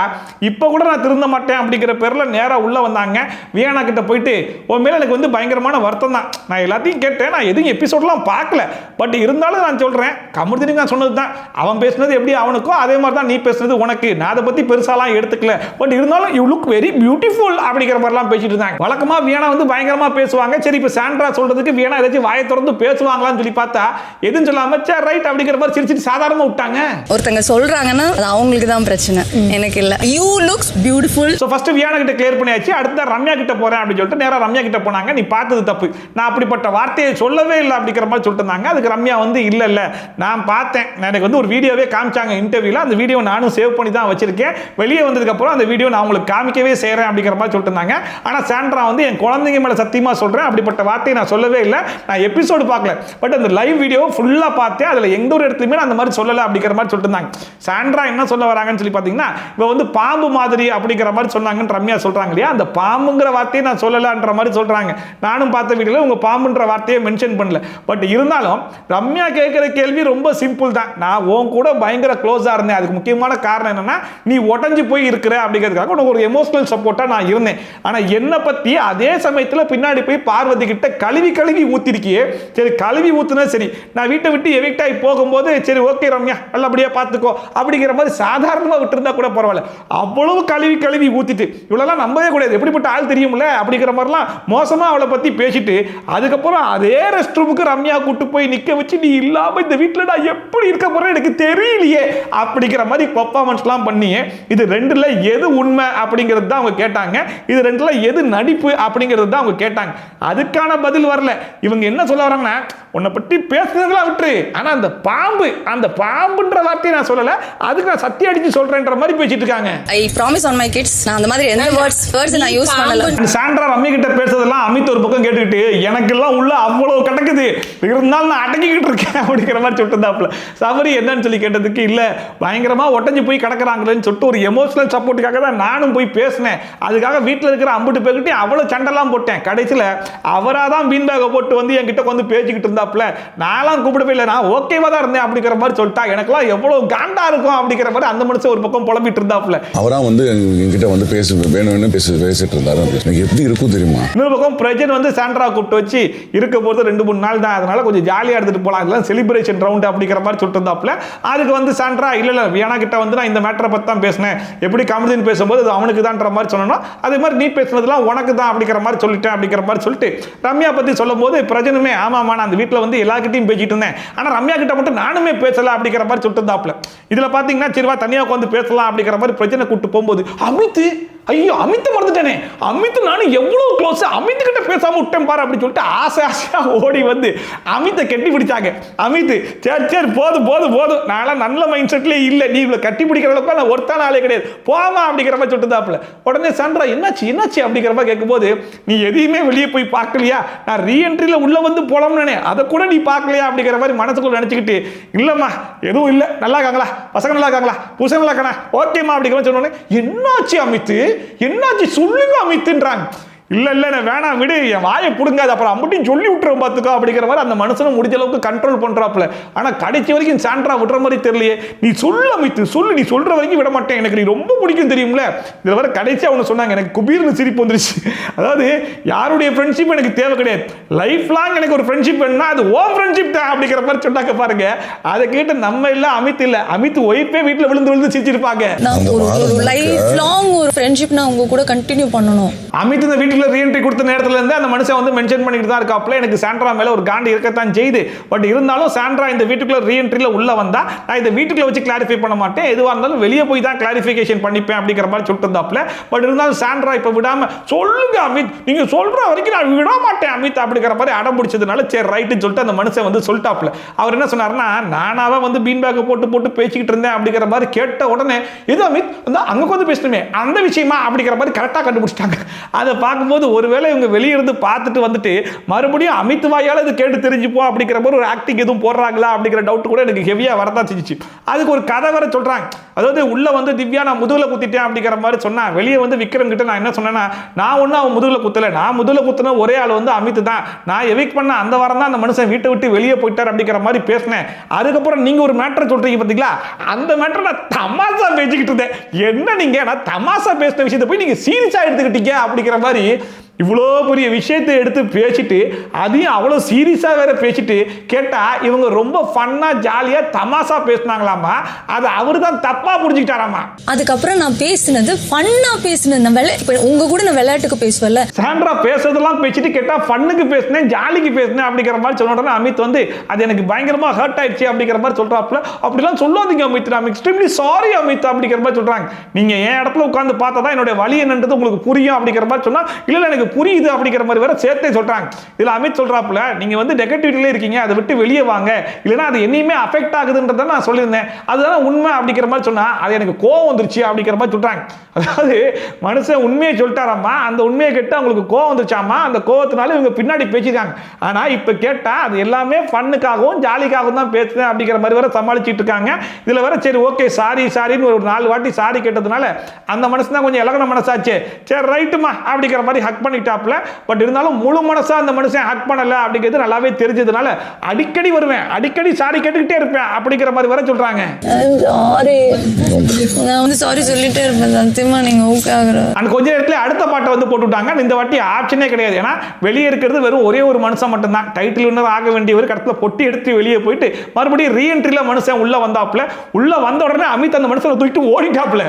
இப்போ கூட நான் திருந்த மாட்டேன் அப்படிங்கிற பேர்ல நேரா உள்ள வந்தாங்க. வியானா கிட்ட போயிட்டு உன் மேல எனக்கு வந்து பயங்கரமான வருத்தம் தான், நான் எல்லாத்தையும் கேட்டேன், நான் எதுவும் எபிசோட்லாம் பார்க்கல, பட் இருந்தாலும் நான் சொல்றேன் கமர்தினி நான் சொன்னது தான், அவன் பேசுனது எப்படி அவனுக்கோ அதே மாதிரி தான் நீ பேசுனது உனக்கு, நான் அதை பத்தி பெருசாலாம் எடுத்துக்கல, பட் இருந்தாலும் யூ லுக் வெரி பியூட்டிஃபுல் அப்படிங்கிற மாதிரிலாம் பேசிட்டு இருந்தாங்க. வழக்கமா வியானா வந்து பயங்கரமா பேசுவாங்க. சரி இப்போ சாண்ட்ரா சொல்றதுக்கு வியானா ஏதாச்சும் வாயை திறந்து பேசுவாங்களான்னு சொல்லி பார்த்தா எதுவும் சொல்லாம சரி ரைட் அப்படிங்கிற மாதிரி சிரிச்சிட்டு சாதாரணமா விட்டாங்க. ஒருத்தங்க சொல்றாங்கன்னா அது அவங்களுக்கு தான் பிரச்சனை, எனக்கு இல்ல. You looks beautiful. So first Viyana கிட்ட கிளியர் பண்ணியாச்சு, அடுத்து ரம்யா கிட்ட போறேன் அப்படின்னு சொல்லிட்டு நேரா ரம்யா கிட்ட போனாங்க. நீ பார்த்தது தப்பு, நான் அப்படிப்பட்ட வார்த்தையை சொல்லவே இல்லை அப்படிங்கிற மாதிரி சொல்லிட்டு இருந்தாங்க. அதுக்கு ரம்யா வந்து இல்ல நான் பார்த்தேன், எனக்கு வந்து ஒரு வீடியோவே காமிச்சாங்க இன்டர்வியூல, அந்த வீடியோ நானும் சேவ் பண்ணி தான் வச்சிருக்கேன், வெளியே வந்ததுக்கு அப்புறம் அந்த வீடியோ நான் உங்களுக்கு காமிக்கவே செய்றேன் அப்படிங்கிற மாதிரி சொல்லிட்டு இருந்தாங்க. ஆனா சாண்ட்ரா வந்து என் குழந்தைங்க மேல சத்தியமா சொல்றேன் அப்படிப்பட்ட வார்த்தையை நான் சொல்லவே இல்லை, நான் எபிசோடு பார்க்கல, பட் அந்த லைவ் வீடியோ ஃபுல்லா பார்த்தேன், அதுல எந்த ஒரு இடத்துலயுமே நான் அந்த மாதிரி சொல்லல அப்படிங்கிற மாதிரி சொல்லிட்டு இருந்தாங்க. சாண்ட்ரா என்ன சொல்ல வராங்கன்னு சொல்லி பாத்தீங்கன்னா, இவ வந்து பாம்பு மாதிரி அப்படிங்கிற மாதிரி சொன்னாங்கன்னு ரம்யா சொல்றாங்க இல்லையா, அந்த பாம்புங்கிற வார்த்தையை நான் சொல்லலன்ற மாதிரி சொல்றாங்க. நானும் பார்த்த வீடியோல உங்க பாம்புன்ற வார்த்தையை மென்ஷன் பண்ணல, பட் இருந்தாலும் ரம்யா கேட்கிற கேள்வி ரொம்ப சிம்பிள் தான். நான் உன் கூட பயங்கர க்ளோஸா இருந்தேன், அதுக்கு முக்கியமான காரணம் என்னன்னா நீ உடஞ்சு போய் இருக்கிற அப்படிங்கிறதுக்காக உனக்கு ஒரு எமோஷனல் சப்போர்ட்டா நான் இருந்தேன். ஆனா என்ன பத்தி அதே சமயத்துல பின்னாடி போய் பார்வதி கிட்ட கழுவி ஊத்திருக்கியே, சரி கழுவி ஊத்துனா சரி, நான் வீட்டை விட்டு எவிக்ட் ஆகி போகும்போது சரி ஓகே ரம்யா நல்லபடியா பாத்துக்கோ அப்படிங்கிற மாதிரி சாதாரணமா விட்டுருந்தா கூட பரவாயில்ல, அவ்வளவு கழுவி ஊத்திட்டு இவ்வளவு நம்பவே கூடாது, எப்படிப்பட்ட ஆள் தெரியும்ல அப்படிங்கிற மாதிரிலாம் மோசமா அவளை பத்தி பேசிட்டு அதுக்கப்புறம் அதே ரெஸ்ட் ரூமுக்கு ரம்யா கூட்டு போய் நிக்க வச்சு நீ இல்லாம இந்த வீட்டுல நான் எப்படி இருக்க போறேன் எனக்கு தெரியலையே அப்படிங்கிற மாதிரி பெர்ஃபார்மன்ஸ்லாம் பண்ணி இது ரெண்டுல எது உண்மை அப்படிங்கிறது தான் அவங்க கேட்டாங்க, இது ரெண்டுல எது நடிப்பு அப்படிங்கிறது தான் அவங்க கேட்டாங்க. அதுக்கான பதில் வரல. இவங்க என்ன சொல்ல வராங்கன்னா, உன்னை பற்றி பேசுறதுலாம் விட்டுரு, ஆனா அந்த பாம்புன்ற வார்த்தையை நான் சொல்லல, அதுக்கு நான் சத்தியம் அடிச்சு சொல்றேன்ற மாதிரி பேசிட்டு இருக்காங்க. I promise on my kids, நான் அந்த மாதிரி எந்த வேர்ட்ஸ் நான் யூஸ் பண்ணல. சாண்ட்ரா ரம்மி கிட்ட பேசுறதெல்லாம் அமித் ஒரு பக்கம் கேட்டுக்கிட்டு எனக்கு எல்லாம் உள்ள அவ்வளவு கிடக்குது, இருந்தாலும் நான் அடங்கிக்கிட்டு இருக்கேன் அப்படிங்கிற மாதிரி சொல்லிட்டு சபரி என்னன்னு சொல்லி கேட்டதுக்கு இல்ல பயங்கரமா ஒட்டஞ்சு போய் கிடக்குறாங்களேன்னு சொல்லிட்டு ஒரு எமோஷனல் சப்போர்ட்டுக்காக தான் நானும் போய் பேசினேன், அதுக்காக வீட்டில் இருக்கிற அம்புட்டு பேர்கிட்ட அவ்வளவு சண்டெல்லாம் போட்டேன், கடைசியில் அவராதான் பீன் பேக்கை போட்டு வந்து என்கிட்ட வந்து பேசிக்கிட்டு இருந்தாப்புல, நான்லாம் கூப்பிடவே இல்லை, நான் ஓகேவா தான் இருந்தேன் அப்படிங்கிற மாதிரி சொல்லிட்டா, எனக்குலாம் எவ்வளவு காண்டா இருக்கும் அப்படிங்கிற மாதிரி அந்த மனுஷன் ஒரு பக்கம் புலம்பிட்டு இருந்தாப்புல. அவரா வந்து என்கிட்ட வந்து வேணும்னு பேசிட்டு இருந்தாரு, எனக்கு எப்படி இருக்கும் தெரியுமா. இன்னொரு பக்கம் பிரஜன் வந்து சாண்ட்ரா கூப்பிட்டு வச்சு இருக்க போது 2-3 நாள் தான், அதனால கொஞ்சம் ஜாலியா எடுத்துட்டு போலாம், இதெல்லாம் செலிப்ரேஷன் ரவுண்ட் அப்படிங்கிற மாதிரி சொல்லிட்டு இருந்தாப்புல. அதுக்கு வந்து சாண்ட்ரா இல்ல வியானா கிட்ட வந்து நான் இந்த மேட்டரை பத்தி தான் பேசினேன், எப்படி காமெடின்னு பேசும்போது அது அவனுக்கு தான்ன்ற மாதிரி சொன்னோம், அதே மாதிரி நீ பேசுனதுலாம் உனக்கு தான் அப்படிங்கிற மாதிரி சொல்லிட்டேன் அப்படிங்கிற மாதிரி சொல்லிட்டு ரம்யா பத்தி சொல்லும் போது பிரஜனுமே ஆமாமா நான் அந்த வீட்டில் வந்து எல்லார்கிட்டையும் பேசிட்டு இருந்தேன், ஆனா ரம்யா கிட்ட மட்டும் நானுமே பேசல அப்படிங்கிற மாதிரி சொல்லிட்டு இருந்தாப்புல. இதுல பாத்தீங்கன்னா சரிவா தனியா உட்காந்து பேசலாம் அப்படிங்கிற மாதிரி பிரஜனை கூப்பிட்டு போகும்போது அமித் ஐயோ அமித் மறந்துட்டேனே, அமித் நானும் எவ்வளவு க்ளோஸ், அமித் கிட்ட பேசாம விட்டேன் பாரு அப்படின்னு சொல்லிட்டு ஆசையா ஓடி வந்து அமித்தை கட்டி பிடிச்சாங்க. அமித் சரி போதும் நான் நல்ல மைண்ட் செட்லேயே இல்லை, நீ இவ்வளோ கட்டி பிடிக்கிற அளவுக்கு நான் ஒருத்தான ஆளே கிடையாது போமா அப்படிங்கிற மாதிரி சொல்லிட்டு உடனே சாண்ட்ரா என்னாச்சு அப்படிங்கிற மாதிரி கேட்கும்போது நீ எதையுமே வெளியே போய் பார்க்கலையா, நான் ரீஎன்ட்ரியில் உள்ள வந்து போலாம்னு அதை கூட நீ பார்க்கலையா அப்படிங்கிற மாதிரி மனசுக்குள்ள நினச்சிக்கிட்டு இல்லைம்மா எதுவும் இல்லை, நல்லா இருக்காங்களா பசங்க, நல்லா இருக்காங்களா புருஷன் நல்லா இருக்கானா ஓகேம்மா அப்படிங்கிற மாதிரி சொன்னோன்னே என்னாச்சு அமித் என்னாச்சு சொல்லுங்க அமித்ன்றாங்க. இல்ல வேணாம் விடு, என் வாயை புடுங்காது, அப்புறம் அம்பட்டியும் சொல்லி விட்டுறோம் பார்த்துக்கோ அப்படிங்கிற மாதிரி அந்த மனுஷனை முடிஞ்ச அளவுக்கு கண்ட்ரோல் பண்றாப்புல. ஆனா கடைசி வரைக்கும் சாண்ட்ரா விடுற மாதிரி தெரியலையே, நீ சொல்லு அமித் சொல்லு, நீ சொல்ற வரைக்கும் விட மாட்டேன், எனக்கு நீ ரொம்ப பிடிக்கும் தெரியும்ல. இதுல வர கடைசியா அவங்க சொன்னாங்க, எனக்கு குபீர்னு சிரிப்பு வந்துருச்சு. அதாவது யாருடைய ஃப்ரெண்ட்ஷிப் எனக்கு தேவை கிடையாது, லைஃப் லாங் எனக்கு ஒரு ஃப்ரெண்ட்ஷிப் வேணும்னா அது ஓம் ஃப்ரெண்ட்ஷிப் தான் அப்படிங்கிற மாதிரி சொன்னாங்க பாருங்க. அதை கேட்டு நம்ம இல்ல அமித் இல்ல அமித் ஒய்ஃபே வீட்டுல விழுந்து சிரிச்சிருப்பாங்க. லைஃப் லாங் ஒரு ஃப்ரெண்ட்ஷிப் நான் உங்க கூட கண்டினியூ பண்ணணும். அமித் இந்த வீட்டுல ரீஎன்ட்ரி கொடுத்த நேரத்துல இருந்து அந்த மனுஷன் வந்து மென்ஷன் பண்ணிட்டு தான் இருக்காப்ல, எனக்கு சாண்ட்ரா மேல ஒரு காண்டி இருக்கத்தான் செய்யுது, பட் இருந்தாலும் சாண்ட்ரா இந்த வீட்டுக்குள்ள ரீஎன்ட்ரியில உள்ள வந்தா நான் இந்த வீட்டுக்குள்ள வச்சு கிளாரிஃபை பண்ண மாட்டேன், எதுவா இருந்தாலும் வெளியே போய் தான் கிளாரிஃபிகேஷன் பண்ணிப்பேன் அப்படிங்கிற மாதிரி சொல்லிட்டு இருந்தாப்ல. பட் இருந்தாலும் சாண்ட்ரா இப்ப விடாம சொல்லுங்க அமித், நீங்க சொல்ற வரைக்கும் நான் விட மாட்டேன் அமித் அப்படிங்கிற மாதிரி அடம் பிடிச்சதுனால சரி ரைட்டுன்னு சொல்லிட்டு அந்த மனுஷன் வந்து சொல்லிட்டாப்ல. அவர் என்ன சொன்னாருன்னா, நானாவே வந்து பீன் பேக்கை போட்டு பேசிக்கிட்டு இருந்தேன் அப்படிங்கிற மாதிரி கேட்ட உடனே எது அமித் அங்க வந்து பேசணுமே அந்த விஷயமா அப்படிங்கிற மாதிரி கரெக்டா கண்டுபிடிச்சிட்டாங்க. அதை பார்க்கும்போது ஒருவேளை இவங்க வெளியே இருந்து பார்த்துட்டு வந்துட்டு மறுபடியும் அமித் வாயால இது கேட்டு தெரிஞ்சுப்போம் அப்படிங்கிற மாதிரி ஒரு ஆக்டிங் எதுவும் போடுறாங்களா அப்படிங்கிற டவுட் கூட எனக்கு ஹெவியா வரதான் செஞ்சிச்சு. அதுக்கு ஒரு கதை வேற சொல்றாங்க, அதாவது உள்ள வந்து திவ்யா நான் முதுகுல குத்திட்டேன் அப்படிங்கிற மாதிரி சொன்னா, வெளியே வந்து விக்ரம் கிட்ட நான் என்ன சொன்னேன்னா, நான் ஒன்னும் அவன் முதுகுல குத்தல, நான் முதுகுல குத்தின ஒரே ஆள் வந்து அமித் தான், நான் எவிக் பண்ண அந்த வாரம் தான் அந்த மனுஷன் வீட்டை விட்டு வெளியே போயிட்டார் அப்படிங்கிற மாதிரி பேசினேன். அதுக்கப்புறம் நீங்க ஒரு மேட்டர் சொல்றீங்க பாத்தீங்களா, அந்த மேட்டர் நான் தமாசா பேசிக்கிட்டு இருந்தேன், என்ன நீங்க நான் தமாசா பேசின விஷயத்தை போய் நீங்க சீரியஸா எடுத்துக்கிட்டீங்க அப்படிங்கிற மாதிரி இவ்வளோ பெரிய விஷயத்தை எடுத்து பேசிட்டு அதையும் அவ்வளோ சீரியஸாக வேற பேசிட்டு கேட்டால் இவங்க ரொம்ப ஃபன்னாக ஜாலியாக தமாசா பேசினாங்களாமா, அதை அவர் தான் தப்பாக புரிஞ்சுக்கிட்டாராமா. அதுக்கப்புறம் நான் பேசினது ஃபன்னாக பேசினது, நான் உங்க கூட நான் விளையாட்டுக்கு பேசுவேன்ல, சாண்ட்ரா பேசுறதெல்லாம் பேசிட்டு கேட்டால் ஃபன்னுக்கு பேசினேன் ஜாலிக்கு பேசினேன் அப்படிங்கிற மாதிரி சொன்னோன்னா அமித் வந்து அது எனக்கு பயங்கரமாக ஹர்ட் ஆயிடுச்சு அப்படிங்கிற மாதிரி சொல்கிறாப்புல. அப்படிலாம் சொல்லாதீங்க அமித், நான் எக்ஸ்ட்ரீம்லி சாரி அமித் அப்படிங்கிற மாதிரி சொல்கிறாங்க. நீங்கள் என் இடத்துல உட்காந்து பார்த்தா தான் என்னுடைய வழி என்னன்றது உங்களுக்கு புரியும் அப்படிங்கிற மாதிரி சொன்னால் இல்லை எனக்கு புரியுது அப்படிங்கிற மாதிரி வேற சேர்த்தே சொல்றாங்க. இதுல அமித் சொல்றாப்புல, நீங்க வந்து நெகட்டிவிட்டில இருக்கீங்க, அதை விட்டு வெளியே வாங்க, இல்லைன்னா அது என்னையுமே அஃபெக்ட் ஆகுதுன்றத நான் சொல்லியிருந்தேன், அதுதான் உண்மை அப்படிங்கிற மாதிரி சொன்னா அது எனக்கு கோவம் வந்துருச்சு அப்படிங்கிற மாதிரி சொல்றாங்க. அதாவது மனுஷன் உண்மையை சொல்லிட்டாராமா, அந்த உண்மையை கேட்டு அவங்களுக்கு கோவம் வந்துருச்சாமா, அந்த கோவத்தினால இவங்க பின்னாடி பேசிருக்காங்க. ஆனா இப்ப கேட்டா அது எல்லாமே ஃபன்னுக்காகவும் ஜாலிக்காகவும் தான் பேசுறேன் அப்படிங்கிற மாதிரி வேற சமாளிச்சுட்டு இருக்காங்க. இதுல வேற சரி ஓகே சாரின்னு ஒரு 4 வாட்டி சாரி கேட்டதுனால அந்த மனசு தான் கொஞ்சம் இலகன மனசாச்சு, சரி ரைட்டுமா அப்படிங்கிற மாதிரி ஹக் பண்ணி வாங்கிட்டாப்ல. பட் இருந்தாலும் முழு மனசா அந்த மனுஷன் ஹக் பண்ணல அப்படிங்கிறது நல்லாவே தெரிஞ்சதுனால அடிக்கடி வருவேன், அடிக்கடி சாரி கேட்டுக்கிட்டே இருப்பேன் அப்படிங்கிற மாதிரி வர சொல்றாங்க. சாரி, நான் வந்து சாரி சொல்லிட்டே இருப்பேன் சத்தியமா நீங்க ஓகே ஆகுற. அண்ட் கொஞ்ச நேரத்துல அடுத்த பாட்டை வந்து போட்டுட்டாங்க. இந்த வாட்டி ஆப்ஷனே கிடையாது. ஏன்னா வெளியே இருக்கிறது வெறும் ஒரே ஒரு மனுஷன் மட்டும்தான். டைட்டில் வின்னர் ஆக வேண்டிய ஒரு கடத்துல பொட்டி எடுத்து வெளியே போயிட்டு மறுபடியும் ரீஎன்ட்ரில மனுஷன் உள்ள வந்தாப்ல. உள்ள வந்த உடனே அமித் அந்த மனுஷனை தூக்கிட்டு ஓடிட்டாப்ல.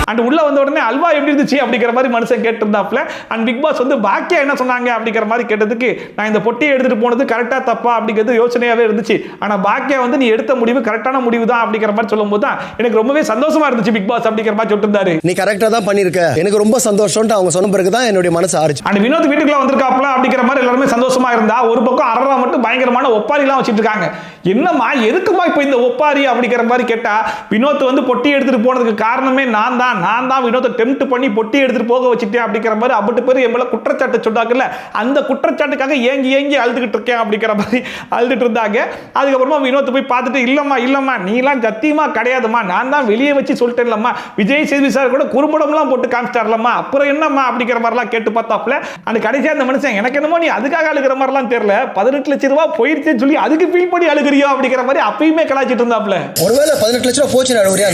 அண்ட் உள்ள வந்த உடனே அல்வா எப்படி இருந்துச்சு அப்படிங்கிற மாதிரி மனுஷன் கேட்டிருந்தாப்ல. அண்ட் பிக் பாஸ் வந்து பாக்கியா என்ன சொன்னாங்க அப்படிங்கிற மாதிரி கேட்டதுக்கு நான் இந்த பொட்டியை எடுத்துட்டு போனது கரெக்டா தப்பா அப்படிங்கிறது யோசனையாவே இருந்துச்சு. ஆனா பாக்கியா வந்து நீ எடுத்த முடிவு கரெக்டான முடிவு தான் அப்படிங்கிற மாதிரி சொல்லும் போது தான் எனக்கு ரொம்பவே சந்தோஷமா இருந்துச்சு பிக் பாஸ் அப்படிங்கிற மாதிரி சொல்லிருந்தாரு. நீ கரெக்டா தான் பண்ணிருக்க, எனக்கு ரொம்ப சந்தோஷம் அவங்க சொன்ன பிறகு தான் என்னுடைய மனசு ஆறுச்சு. அண்ட் வினோத் வீட்டுக்குள்ள வந்திருக்காப்ல அப்படிங்கிற மாதிரி எல்லாருமே சந்தோஷமா இருந்தா, ஒரு பக்கம் அரரா மட்டும் பயங்கரமான ஒப்பாரி எல்லாம் வச்சிட்டு இருக்காங்க. என்னமா எதுக்குமா இப்ப இந்த ஒப்பாரி அப்படிங்கிற மாதிரி கேட்டா, வினோத் வந்து பொட்டி எடுத்துட்டு போனதுக்கு காரணமே நான் தான் வினோத்தை டெம்ப்ட் பண்ணி பொட்டி எடுத்துட்டு போக வச்சுட்டேன் அப்படிங்கிற மாதிரி அப்பட்டு பேர் என் மேல குற்றச்சாட்டு சொன்னாங்கல்ல, அந்த குற்றச்சாட்டுக்காக ஏங்கி அழுதுகிட்டு இருக்கேன் அப்படிங்கிற மாதிரி அழுதுட்டு இருந்தாங்க. அதுக்கப்புறமா வினோத் போய் பார்த்துட்டு இல்லம்மா நீலாம் சத்தியமா கிடையாதுமா, நான் தான் வெளியே வச்சு சொல்லிட்டேன்லம்மா, விஜய் சேதுபதி சார் கூட குறும்படம்லாம் போட்டு காமிச்சிட்டார்லம்மா, அப்புறம் என்னம்மா அப்படிங்கிற மாதிரிலாம் கேட்டு பார்த்தாப்ல. அந்த கடைசியா அந்த மனுஷன் எனக்கு என்னமோ நீ அதுக்காக அழுகிற மாதிரிலாம் தெரியல, 18 லட்சம் ரூபாய் போயிருச்சுன்னு சொல்லி அதுக்கு ஃபீல் பண்ணி அழுகிறியோ அப்படிங்கிற மாதிரி அப்பயுமே கலாச்சிட்டு இருந்தாப்ல. ஒருவேளை 18 லட்சம் ரூபாய் போச்சு அழுகுறியா?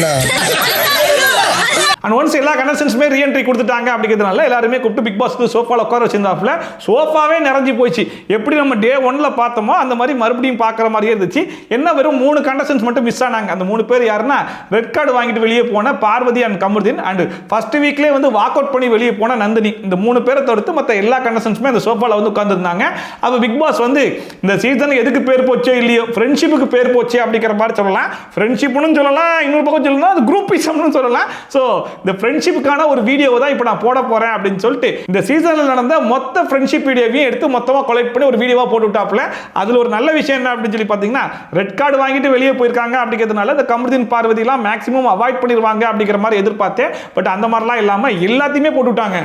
அண்ட் ஒன்ஸ் எல்லா கண்டஸ்டன்ட்ஸுமே ரீஎன்ட்ரி கொடுத்துட்டாங்க அப்படிங்கிறதுனால எல்லாருமே கூப்பிட்டு பிக் பாஸ் சோஃபால உட்கார வச்சிருந்தாப்ல. சோஃபாவே நிறைஞ்சு போயிடுச்சு. எப்படி நம்ம டே 1ல பார்த்தோமோ அந்த மாதிரி மறுபடியும் பார்க்குற மாதிரியே இருந்துச்சு. என்ன வெறும் 3 கண்டஸ்டன்ட்ஸ் மட்டும் மிஸ் ஆனாங்க. அந்த 3 பேர் யாருன்னா, ரெட் கார்டு வாங்கிட்டு வெளியே போன Parvathi and Kamaruddin, and first வீக்லேயே வந்து வாக் அவுட் பண்ணி வெளியே போன நந்தினி. இந்த 3 பேரை தவிர்த்து மற்ற எல்லா கண்டஸ்டன்ட்ஸுமே அந்த சோஃபால வந்து உட்காந்துருந்தாங்க. அப்போ பிக் பாஸ் வந்து இந்த சீசனுக்கு எதுக்கு பேர் போச்சோ இல்லையோ, ஃப்ரெண்ட்ஷிப்புக்கு பேர் போச்சு அப்படிங்கிற மாதிரி சொல்லலாம். ஃப்ரெண்ட்ஷிப்னு சொல்லலாம், இன்னொரு பக்கம் சொல்லலாம் அது குரூப்பிசம்னு சொல்லலாம். ஸோ இந்த ஃப்ரெண்ட்ஷிப்புக்கான ஒரு வீடியோவை தான் இப்போ நான் போட போறேன் அப்படின்னு சொல்லிட்டு இந்த சீசனில் நடந்த மொத்த ஃப்ரெண்ட்ஷிப் வீடியோவையும் எடுத்து மொத்தமாக கொலெக்ட் பண்ணி ஒரு வீடியோவா போட்டு விட்டாப்ல. அதில் ஒரு நல்ல விஷயம் என்ன அப்படின்னு சொல்லி பார்த்தீங்கன்னா, ரெட் கார்டு வாங்கிட்டு வெளியே போயிருக்காங்க அப்படிங்கிறதுனால இந்த கமருதீன் பார்வதிலாம் மேக்ஸிமம் அவாய்ட் பண்ணிடுவாங்க அப்படிங்கிற மாதிரி எதிர்பார்த்தேன். பட் அந்த மாதிரிலாம் இல்லாமல் எல்லாத்தையுமே போட்டு விட்டாங்க.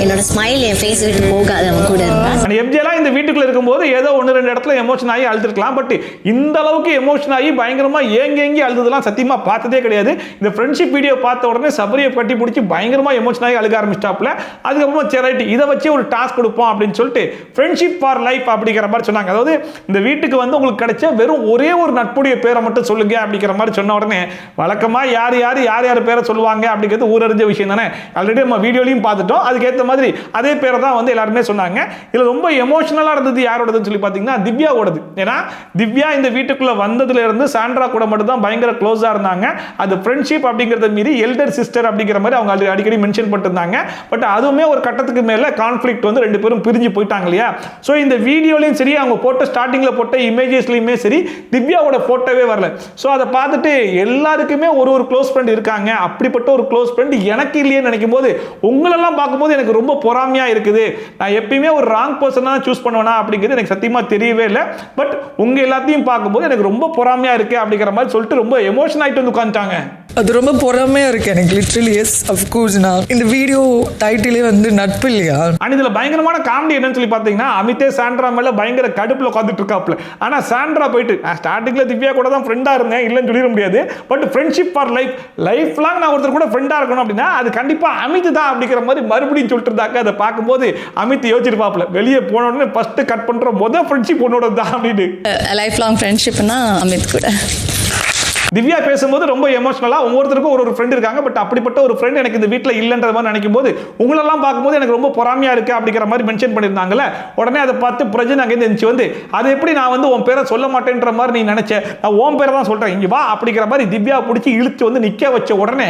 என்னோட ஸ்மைல் என் ஃபேஸ் விட்டு போகாது அவன் கூட இருந்தா. எம்ஜிஆர் இந்த வீட்டுக்குள்ள இருக்கும்போது ஏதோ 1-2 இடத்துல எமோஷன் ஆகி அழுதுருக்கலாம். பட் இந்த அளவுக்கு எமோஷன் ஆகி பயங்கரமா ஏங்கி அழுதுலாம் சத்தியமா பார்த்ததே கிடையாது. இந்த ஃப்ரெண்ட்ஷிப் வீடியோ பார்த்த உடனே சபரியை கட்டி பிடிச்சி பயங்கரமா எமோஷன் ஆகி அழுக ஆரம்பிச்சிட்டாப்ல. அதுக்கப்புறமா சரி இதை வச்சு ஒரு டாஸ்க் கொடுப்போம் அப்படின்னு சொல்லிட்டு ஃப்ரெண்ட்ஷிப் ஃபார் லைஃப் அப்படிங்கிற மாதிரி சொன்னாங்க. அதாவது இந்த வீட்டுக்கு வந்து உங்களுக்கு கிடைச்ச வெறும் ஒரே ஒரு நட்புடைய பேரை மட்டும் சொல்லுங்க அப்படிங்கிற மாதிரி சொன்ன உடனே வழக்கமா யார் பேரை சொல்லுவாங்க அப்படிங்கிறது ஊரறிஞ்ச விஷயம் தானே. ஆல்ரெடி நம்ம வீடியோலையும் பார்த்துட்டோம். அதுக்கேற்ற மாதிரி அதே பேரை தான் வந்து எல்லாருமே சொன்னாங்க. இதுல ரொம்ப எமோஷனலா இருந்தது யாரோடதுன்னு சொல்லி பார்த்தீங்கன்னா திவ்யாவோடது. ஏன்னா திவ்யா இந்த வீட்டுக்குள்ள வந்ததுல இருந்து சாண்ட்ரா கூட மட்டும் தான் பயங்கர க்ளோஸா இருந்தாங்க. அது ஃப்ரெண்ட்ஷிப் அப்படிங்கறத மீறி எல்டர் சிஸ்டர் அப்படிங்கிற மாதிரி அவங்க அடிக்கடி மென்ஷன் பண்ணிருந்தாங்க. பட் அதுவுமே ஒரு கட்டத்துக்கு மேல கான்ஃப்ளிக்ட் வந்து 2 பேரும் பிரிஞ்சு போயிட்டாங்க இல்லையா. சோ இந்த வீடியோலயும் சரி, அவங்க போட்ட ஸ்டார்டிங்ல போட்ட இமேஜஸ்லயுமே சரி, திவ்யாவோட போட்டோவே வரல. சோ அதை பார்த்துட்டு எல்லாருக்குமே ஒரு க்ளோஸ் ஃப்ரெண்ட் இருக்காங்க. அப்படிப்பட்ட ஒரு க்ளோஸ் ஃப்ரெண்ட் எனக்கு இல்லையே நினைக்கும் போது உங்களெல்லாம் பார்க்கும்போது எனக்கு ரொம்ப பொறாமையா இருக்குது. நான் எப்பயுமே ஒரு ராங் பர்சனா சூஸ் பண்ணுவேனா அப்படிங்கிறது எனக்கு சத்தியமா தெரியவே இல்லை. பட் உங்க எல்லாத்தையும் பார்க்கும்போது எனக்கு ரொம்ப பொறாமையா இருக்கு அப்படிங்கிற மாதிரி சொல்லிட்டு ரொம்ப எமோஷன் ஆயிட்டு வந்து உட்காந்துட்டாங்க. அது ரொம்ப பொறாமையா இருக்கு எனக்கு லிட்டரலி. Yes of course. நான் இந்த வீடியோ டைட்டிலே வந்து நட்பு இல்லையா. அண்ட் இதுல பயங்கரமான காமெடி என்னன்னு சொல்லி பாத்தீங்கன்னா, அமித்தே சாண்ட்ரா மேல பயங்கர கடுப்புல உட்காந்துட்டு இருக்காப்ல. ஆனா சாண்ட்ரா போயிட்டு ஸ்டார்டிங்ல திவ்யா கூட தான் ஃப்ரெண்டா இருந்தேன் இல்லைன்னு சொல்லிட முடியாது. But friendship for life long நான் ஒருத்தர் கூட ஃப்ரெண்டா இருக்கணும் அப்படின்னா அது கண்டிப்பா அமித் தான் அப்படிங்கிற மாதிரி மறுபடியும் சொல்லிட்டு இருந்தாங்க. அதை பார்க்கும்போது அமித் யோசிச்சிருப்பாப்ல, வெளியே போன உடனே ஃபர்ஸ்ட் கட் பண்ற முதல் ஃப்ரெண்ட்ஷிப் உன்னோட தான் அப்படின்னு. லைஃப் லாங் ஃப்ரெண்ட்ஷிப்னா அமித் கூட. திவ்யா பேசும்போது ரொம்ப எமோஷனலா ஒவ்வொருத்தருக்கும் ஒரு ஃப்ரெண்ட் இருக்காங்க. பட் அப்படிப்பட்ட ஒரு ஃப்ரெண்ட் எனக்கு இந்த வீட்டில் இல்லைன்ற மாதிரி நினைக்கும் போது உங்களெல்லாம் பார்க்கும்போது எனக்கு ரொம்ப பொறாமையா இருக்கு அப்படிங்கிற மாதிரி மென்ஷன் பண்ணியிருந்தாங்கல்ல. உடனே அதை பார்த்து பிரஜன் அங்கே இருந்துச்சு வந்து, அது எப்படி நான் வந்து உன் பேரை சொல்ல மாட்டேன்ற மாதிரி நீ நினைச்ச, நான் உன் பேரை தான் சொல்றேன் இங்க வா அப்படிங்கிற மாதிரி திவ்யா பிடிச்சி இழுத்து வந்து நிக்க வச்ச உடனே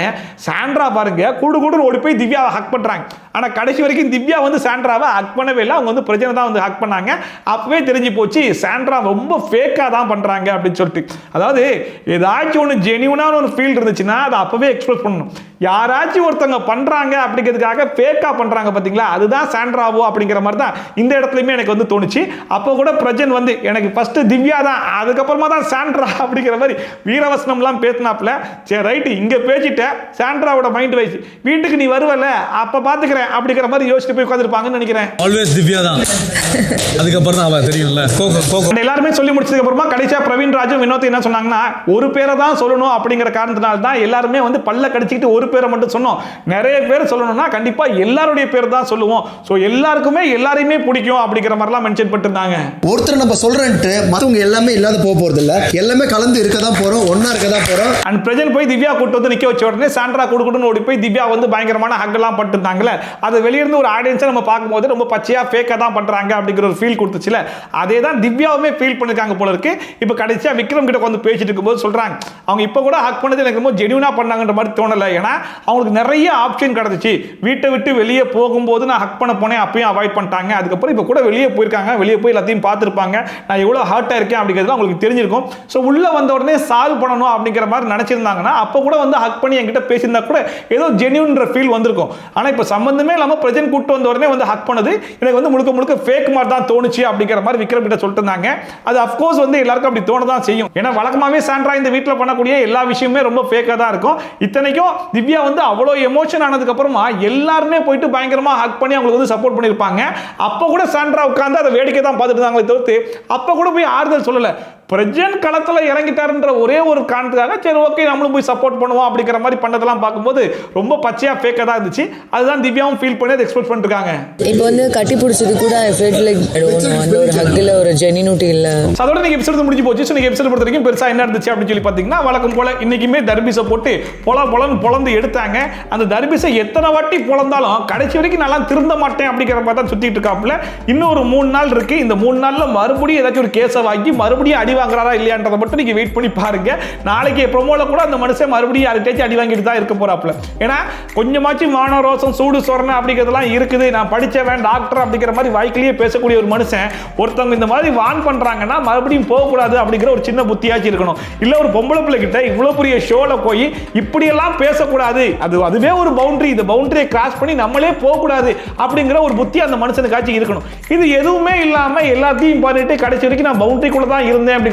சாண்ட்ரா பாருங்க கூடு ஓடி போய் திவ்யாவை ஹக் பண்றாங்க. ஆனா கடைசி வரைக்கும் திவ்யா வந்து சாண்ட்ராவை ஹக் பண்ணவே இல்லை. அவங்க வந்து பிரஜனை தான் வந்து ஹக் பண்ணாங்க. அப்பவே தெரிஞ்சு போச்சு சாண்ட்ரா ரொம்ப ஃபேக்கா தான் பண்றாங்க அப்படின்னு சொல்லிட்டு. அதாவது ஏதாச்சும் ஒன்று ஜெனியூனான ஒரு ஃபீல் இருந்துச்சுன்னா அதை அப்பவே எக்ஸ்பிரஸ் பண்ணணும். யாராச்சும் ஒருத்தவங்க பண்றாங்க அப்படிங்கிறதுக்காக ஃபேக்கா பண்றாங்க பாத்தீங்களா, அதுதான் சாண்ட்ராவோ அப்படிங்கிற மாதிரி தான் இந்த இடத்துலயுமே எனக்கு வந்து தோணுச்சு. அப்போ கூட பிரஜன் வந்து எனக்கு ஃபர்ஸ்ட் திவ்யா தான் அதுக்கப்புறமா தான் சாண்ட்ரா அப்படிங்கிற மாதிரி வீரவசனம்லாம் பேசினாப்ல. சரி ரைட்டு இங்க பேசிட்ட சாண்ட்ராவோட மைண்ட் வைஸ் வீட்டுக்கு நீ வருவல அப்ப பாத்துக்கிறேன் அப்படிங்கிற மாதிரி யோசிச்சு போய் உட்கார்ந்திருப்பாங்கன்னு நினைக்கிறேன். ஆல்வேஸ் திவ்யா தான் அதுக்கப்புறம் தான் அவ தெரியும்ல. எல்லாருமே சொல்லி முடிச்சதுக்கு அப்புறமா கடைசியா பிரவீன் ராஜும் வினோத் என்ன சொன்னாங்கன்னா, ஒரு பேரை தான் சொல்லணும் அப்படிங்கிற காரணத்தினால தான் எல்லாருமே வந்து பல்ல கடிச்சிக்கிட்டு ஒரு பேரை மட்டும் சொன்னோம். நிறைய பேர் சொல்லணும்னா கண்டிப்பா எல்லாருடைய பேர் தான் சொல்லுவோம். ஸோ எல்லாருக்குமே எல்லாரையுமே பிடிக்கும் அப்படிங்கிற மாதிரிலாம் மென்ஷன் பண்ணிருந்தாங்க. ஒருத்தர் நம்ம சொல்றேன்ட்டு மற்றவங்க எல்லாமே இல்லாத போக போறது இல்ல, எல்லாமே கலந்து இருக்க தான் போறோம், ஒன்னா இருக்க தான் போறோம். அண்ட் பிரஜன் போய் திவ்யா கூட்டு வந்து நிக்க வச்ச உடனே சாண்ட்ரா குடுக்குன்னு ஓடி போய் திவ்யா வந்து பயங்கரமான ஹக் எல்லாம் பண்ணிருந்தாங்களே, அது வெளியிருந்து ஒரு ஆடியன்ஸை நம்ம பார்க்கும்போது ரொம்ப பச்சையா ஃபேக்கா தான் பண்றாங்க அப்படிங்கிற ஒரு ஃபீல் கொடுத்துச்சுல, அதே தான் திவ்யாவுமே ஃபீல் பண்ணிருக்காங்க போல இருக்கு. இப்போ கடைசியா விக்ரம் கிட்ட வந்து பேசிட்டு இருக்கும்போது சொல்றாங்க, அவங்க இப்போ கூட ஹக் பண்ணது எனக்கு ரொம்ப ஜெனியூனா பண்ணாங்கன்ற மாதிரி தோணல. ஏன்னா அவங்களுக்கு நிறைய ஆப்ஷன் கிடைச்சிச்சு. வீட்டை விட்டு வெளியே போகும்போது நான் ஹக் பண்ண போனேன், அப்பயும் அவாய்ட் பண்ணிட்டாங்க. அதுக்கப்புறம் இப்போ கூட வெளியே போயிருக்காங்க, வெளியே போய் எல்லாத்தையும் பார்த்துருப்பாங்க, நான் எவ்வளோ ஹார்ட்டாக இருக்கேன் அப்படிங்கிறது அவங்களுக்கு தெரிஞ்சிருக்கும். ஸோ உள்ள வந்த உடனே சால்வ் பண்ணணும் அப்படிங்கிற மாதிரி நினைச்சிருந்தாங்கன்னா அப்போ கூட வந்து ஹக் பண்ணி என்கிட்ட பேசியிருந்தா கூட ஏதோ ஜெனியூன்ற ஃபீல் வந்திருக்கும். ஆனால் இப்போ சம்பந்தமே இல்லாமல் பிரஜன் கூட்டு வந்த உடனே வந்து ஹக் பண்ணது எனக்கு வந்து முழுக்க முழுக்க ஃபேக் மாதிரி தான் தோணுச்சு அப்படிங்கிற மாதிரி விக்ரம் கிட்ட சொல்லிட்டு இருந்தாங்க. அது அஃப்கோர்ஸ் வந்து எல்லாருக்கும் அப்படி தோணதான் செய்யும். ஏன்னா வழக்கமாகவே சாண்ட்ரா இந்த வீட்டில் பண்ணக்கூடிய எல்லா விஷயமே ரொம்ப ஃபேக்காக தான் இருக்கும். இத்தனைக்கும் திவ்யா வந்து அவ்வளோ எமோஷன் ஆனதுக்கு அப்புறமா எல்லாருமே போயிட்டு பயங்கரமா ஹக் பண்ணி அவங்களுக்கு வந்து சப்போர்ட் பண்ணியிருப்பாங்க. அப்போ கூட சாண்ட்ரா உட்கார்ந்து அதை வேடிக்கை தான் பார்த்துட்டு இருந்தாங்களே தவிர்த்து அப்போ கூட போய் ஆறுதல் சொல்லலை. பிரஜன் களத்தில் இறங்கிட்டாருன்ற ஒரே ஒரு காரணத்துக்காக சரி ஓகே நம்மளும் போய் சப்போர்ட் பண்ணுவோம் அப்படிங்கிற மாதிரி பண்ணதெல்லாம் பார்க்கும்போது ரொம்ப பச்சையா ஃபேக்காக தான் இருந்துச்சு. அதுதான் திவ்யாவும் ஃபீல் பண்ணி அதை எக்ஸ்பெக்ட் பண்ணிருக்காங்க. இப்போ வந்து கட்டி பிடிச்சது கூட அந்த ஒரு ஹக்கில் ஒரு ஜெனியூனிட்டி இல்லை. அதோட நீங்க எபிசோட் முடிஞ்சு போச்சு. ஸோ நீங்க எபிசோட் பொறுத்த வரைக்கும் பெருசா என்ன இருந்துச்சு அப்படின்னு சொல்லி பார்த்தீங்கன்னா வழக்கம் போல இன்னைக்குமே தர்பீஸை போட்டு பொலந்து எடுத்தாங்க. அந்த தர்பீஸை எத்தனை வாட்டி பொலந்தாலும் கடைசி வரைக்கும் நல்லா திருந்த மாட்டேன் அப்படிங்கிற மாதிரி தான் சுத்திட்டு இருக்காப்புல. இன்னும் ஒரு 3 நாள் இருக்கு. இந்த 3 நாள்ல மறுபடியும் ஏதாச்சும் ஒரு கேஸை வாங்கி மறுபடியும் அடி வாங்குறாரா இல்லையான்றதை மட்டும் நீங்க வெயிட் பண்ணி பாருங்க. நாளைக்கு ப்ரோமோல கூட அந்த மனுஷன் மறுபடியும் யார்கிட்டயாச்சும் அடி வாங்கிட்டு தான் இருக்க போறாப்புல. ஏன்னா கொஞ்சமாச்சும் மான ரோசம் சூடு சொரணை அப்படிங்கிறதெல்லாம் இருக்குது. நான் படிச்சவன் டாக்டர் அப்படிங்கிற மாதிரி வாய்க்கிலேயே பேசக்கூடிய ஒரு மனுஷன் ஒருத்தவங்க இந்த மாதிரி வான் பண்றாங்கன்னா மறுபடியும் போகக்கூடாது அப்படிங்கிற ஒரு சின்ன புத்தியாச்சும் இருக்கணும். இல்ல ஒரு பொம்பளை பிள்ளை கிட்ட இவ்வளவு பெரிய ஷோல போய் இப்படியெல்லாம் பேசக்கூடாது, அதுவே ஒரு பவுண்டரி, இந்த பவுண்டரியை கிராஸ் பண்ணி நம்மளே போகக்கூடாது அப்படிங்கிற ஒரு புத்தி அந்த மனுஷனுக்காச்சும் இருக்கணும். இது எதுவுமே இல்லாம எல்லாத்தையும் பண்ணிட்டு கடைசி வரைக்கும் நான் பவுண்டரிக்குள்ள தான் இருந்தேன் அப்படிங்கிறது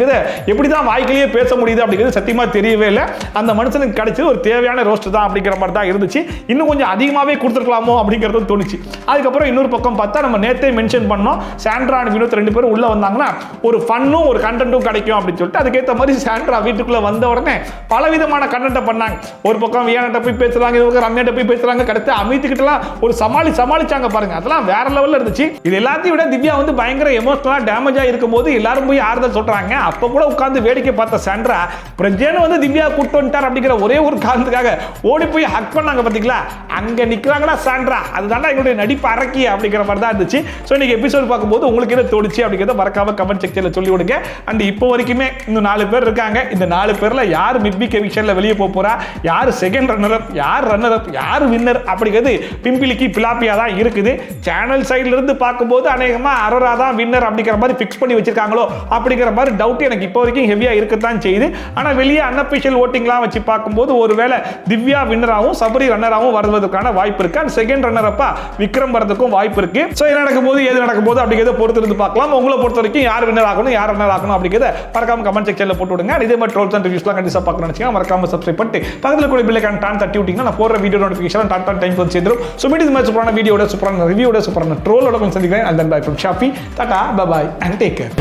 எப்படிதான் வாய்க்கிலேயே பேச முடியுது அப்படிங்கிறது சத்தியமா தெரியவே இல்லை. அந்த மனுஷனுக்கு கிடைச்சது ஒரு தேவையான ரோஸ்ட் தான் அப்படிங்கிற மாதிரி தான் இருந்துச்சு. இன்னும் கொஞ்சம் அதிகமாகவே கொடுத்துருக்கலாமோ அப்படிங்கிறது தோணுச்சு. அதுக்கப்புறம் இன்னொரு பக்கம் பார்த்தா நம்ம நேத்தே மென்ஷன் பண்ணோம், சாண்ட்ரா அண்ட் வினோத் 2 பேரும் உள்ள வந்தாங்கன்னா ஒரு ஃபன்னும் ஒரு கண்டென்ட்டும் கிடைக்கும் அப்படின்னு சொல்லிட்டு அதுக்கேற்ற மாதிரி சாண்ட்ரா வீட்டுக்குள்ள வந்த உடனே பலவிதமான கண்டென்ட்டை பண்ணாங்க. ஒரு பக்கம் வியானட்ட போய் பேசுறாங்க, ஒரு பக்கம் ரம்யாட்ட போய் பேசுறாங்க, கடைசி அமித்துக்கிட்டலாம் ஒரு சமாளிச்சாங்க பாருங்க. அதெல்லாம் வேற லெவல்ல இருந்துச்சு. இது எல்லாத்தையும் விட திவ்யா வந்து பயங்கர எமோஷனலா டேமேஜ் ஆகிருக்கும் போது எல்லாரும் போய் ஆறுதல் சொல்றாங்க. அப்ப கூட உட்கார்ந்து வேடிக்கை பார்த்த சாண்ட்ரா பிரஜன் வந்து திவ்யா கூட்டு வந்துட்டார் அப்படிங்கிற ஒரே ஒரு காரணத்துக்காக ஓடி போய் ஹக் பண்ணாங்க பாத்தீங்களா, அங்க நிக்கிறாங்களா சாண்ட்ரா, அதுதான் எங்களுடைய நடிப்பு அரக்கி அப்படிங்கிற மாதிரி தான் இருந்துச்சு. ஸோ இன்னைக்கு எபிசோட் பார்க்கும்போது உங்களுக்கு என்ன தோணுச்சு அப்படிங்கிறத மறக்காம கமெண்ட் செக்ஷன்ல சொல்லி விடுங்க. அண்ட் இப்போ வரைக்குமே இன்னும் 4 பேர் இருக்காங்க. இந்த 4 பேர்ல யார் மிட்வீக் எவிக்ஷன்ல வெளியே போறா, யார் செகண்ட் ரன்னர் அப், யார் ரன்னர் அப், யார் வின்னர் அப்படிங்கிறது பிம்பிலிக்கு பிலாப்பியா தான் இருக்குது. சேனல் சைடுல இருந்து பார்க்கும்போது அநேகமா அரோரா தான் வின்னர் அப்படிங்கிற மாதிரி ஃபிக்ஸ் பண்ணி வச்சிருக்காங்களோ அப்படிங்கிற மாதிரி டவுட் எனக்கு இப்போ வரைக்கும் ஹெவியா இருக்கத்தான் செய்யுது. ஆனா வெளியே அன்அபிஷியல் ஓட்டிங்லாம் வச்சு பார்க்கும்போது ஒருவேளை திவ்யா வின்னராகவும் சபரி ரன்னராகவும் வருவதற்கான வாய்ப்பு இருக்கு. அண்ட் செகண்ட் ரன்னர் அப்பா விக்ரம் வரதுக்கும் வாய்ப்பு இருக்கு. ஸோ என்ன நடக்கும் போது ஏது நடக்கும் போது அப்படிங்கிறத பொறுத்து இருந்து பார்க்கலாம். உங்களை பொறுத்த வரைக்கும் யார் வின்னர் ஆகணும், யார் ரன்னர் ஆகணும் அப்படிங்கிறத மறக்காம கமெண்ட் செக்ஷன்ல போட்டு விடுங்க. இதே மாதிரி ட்ரோல்ஸ் அண்ட் ரிவ்யூஸ்லாம் கண்டிப்பா பார்க்கணும்னு நினைச்சீங்க மறக்காம சப்ஸ்கிரைப் பண்ணிட்டு பக்கத்தில் கூட பில்லை டான் தட்டி விட்டீங்கன்னா நான் போடுற வீடியோ நோட்டிஃபிகேஷன் டான் டைம் வந்து சேர்ந்துடும். ஸோ மீட் இது மாதிரி சூப்பரான வீடியோட சூப்பரான ரிவ்யூட சூப்பரான ட்ரோலோட கொஞ்சம் சந்திக்கிறேன். And then bye from Shafi. Tata bye and take care.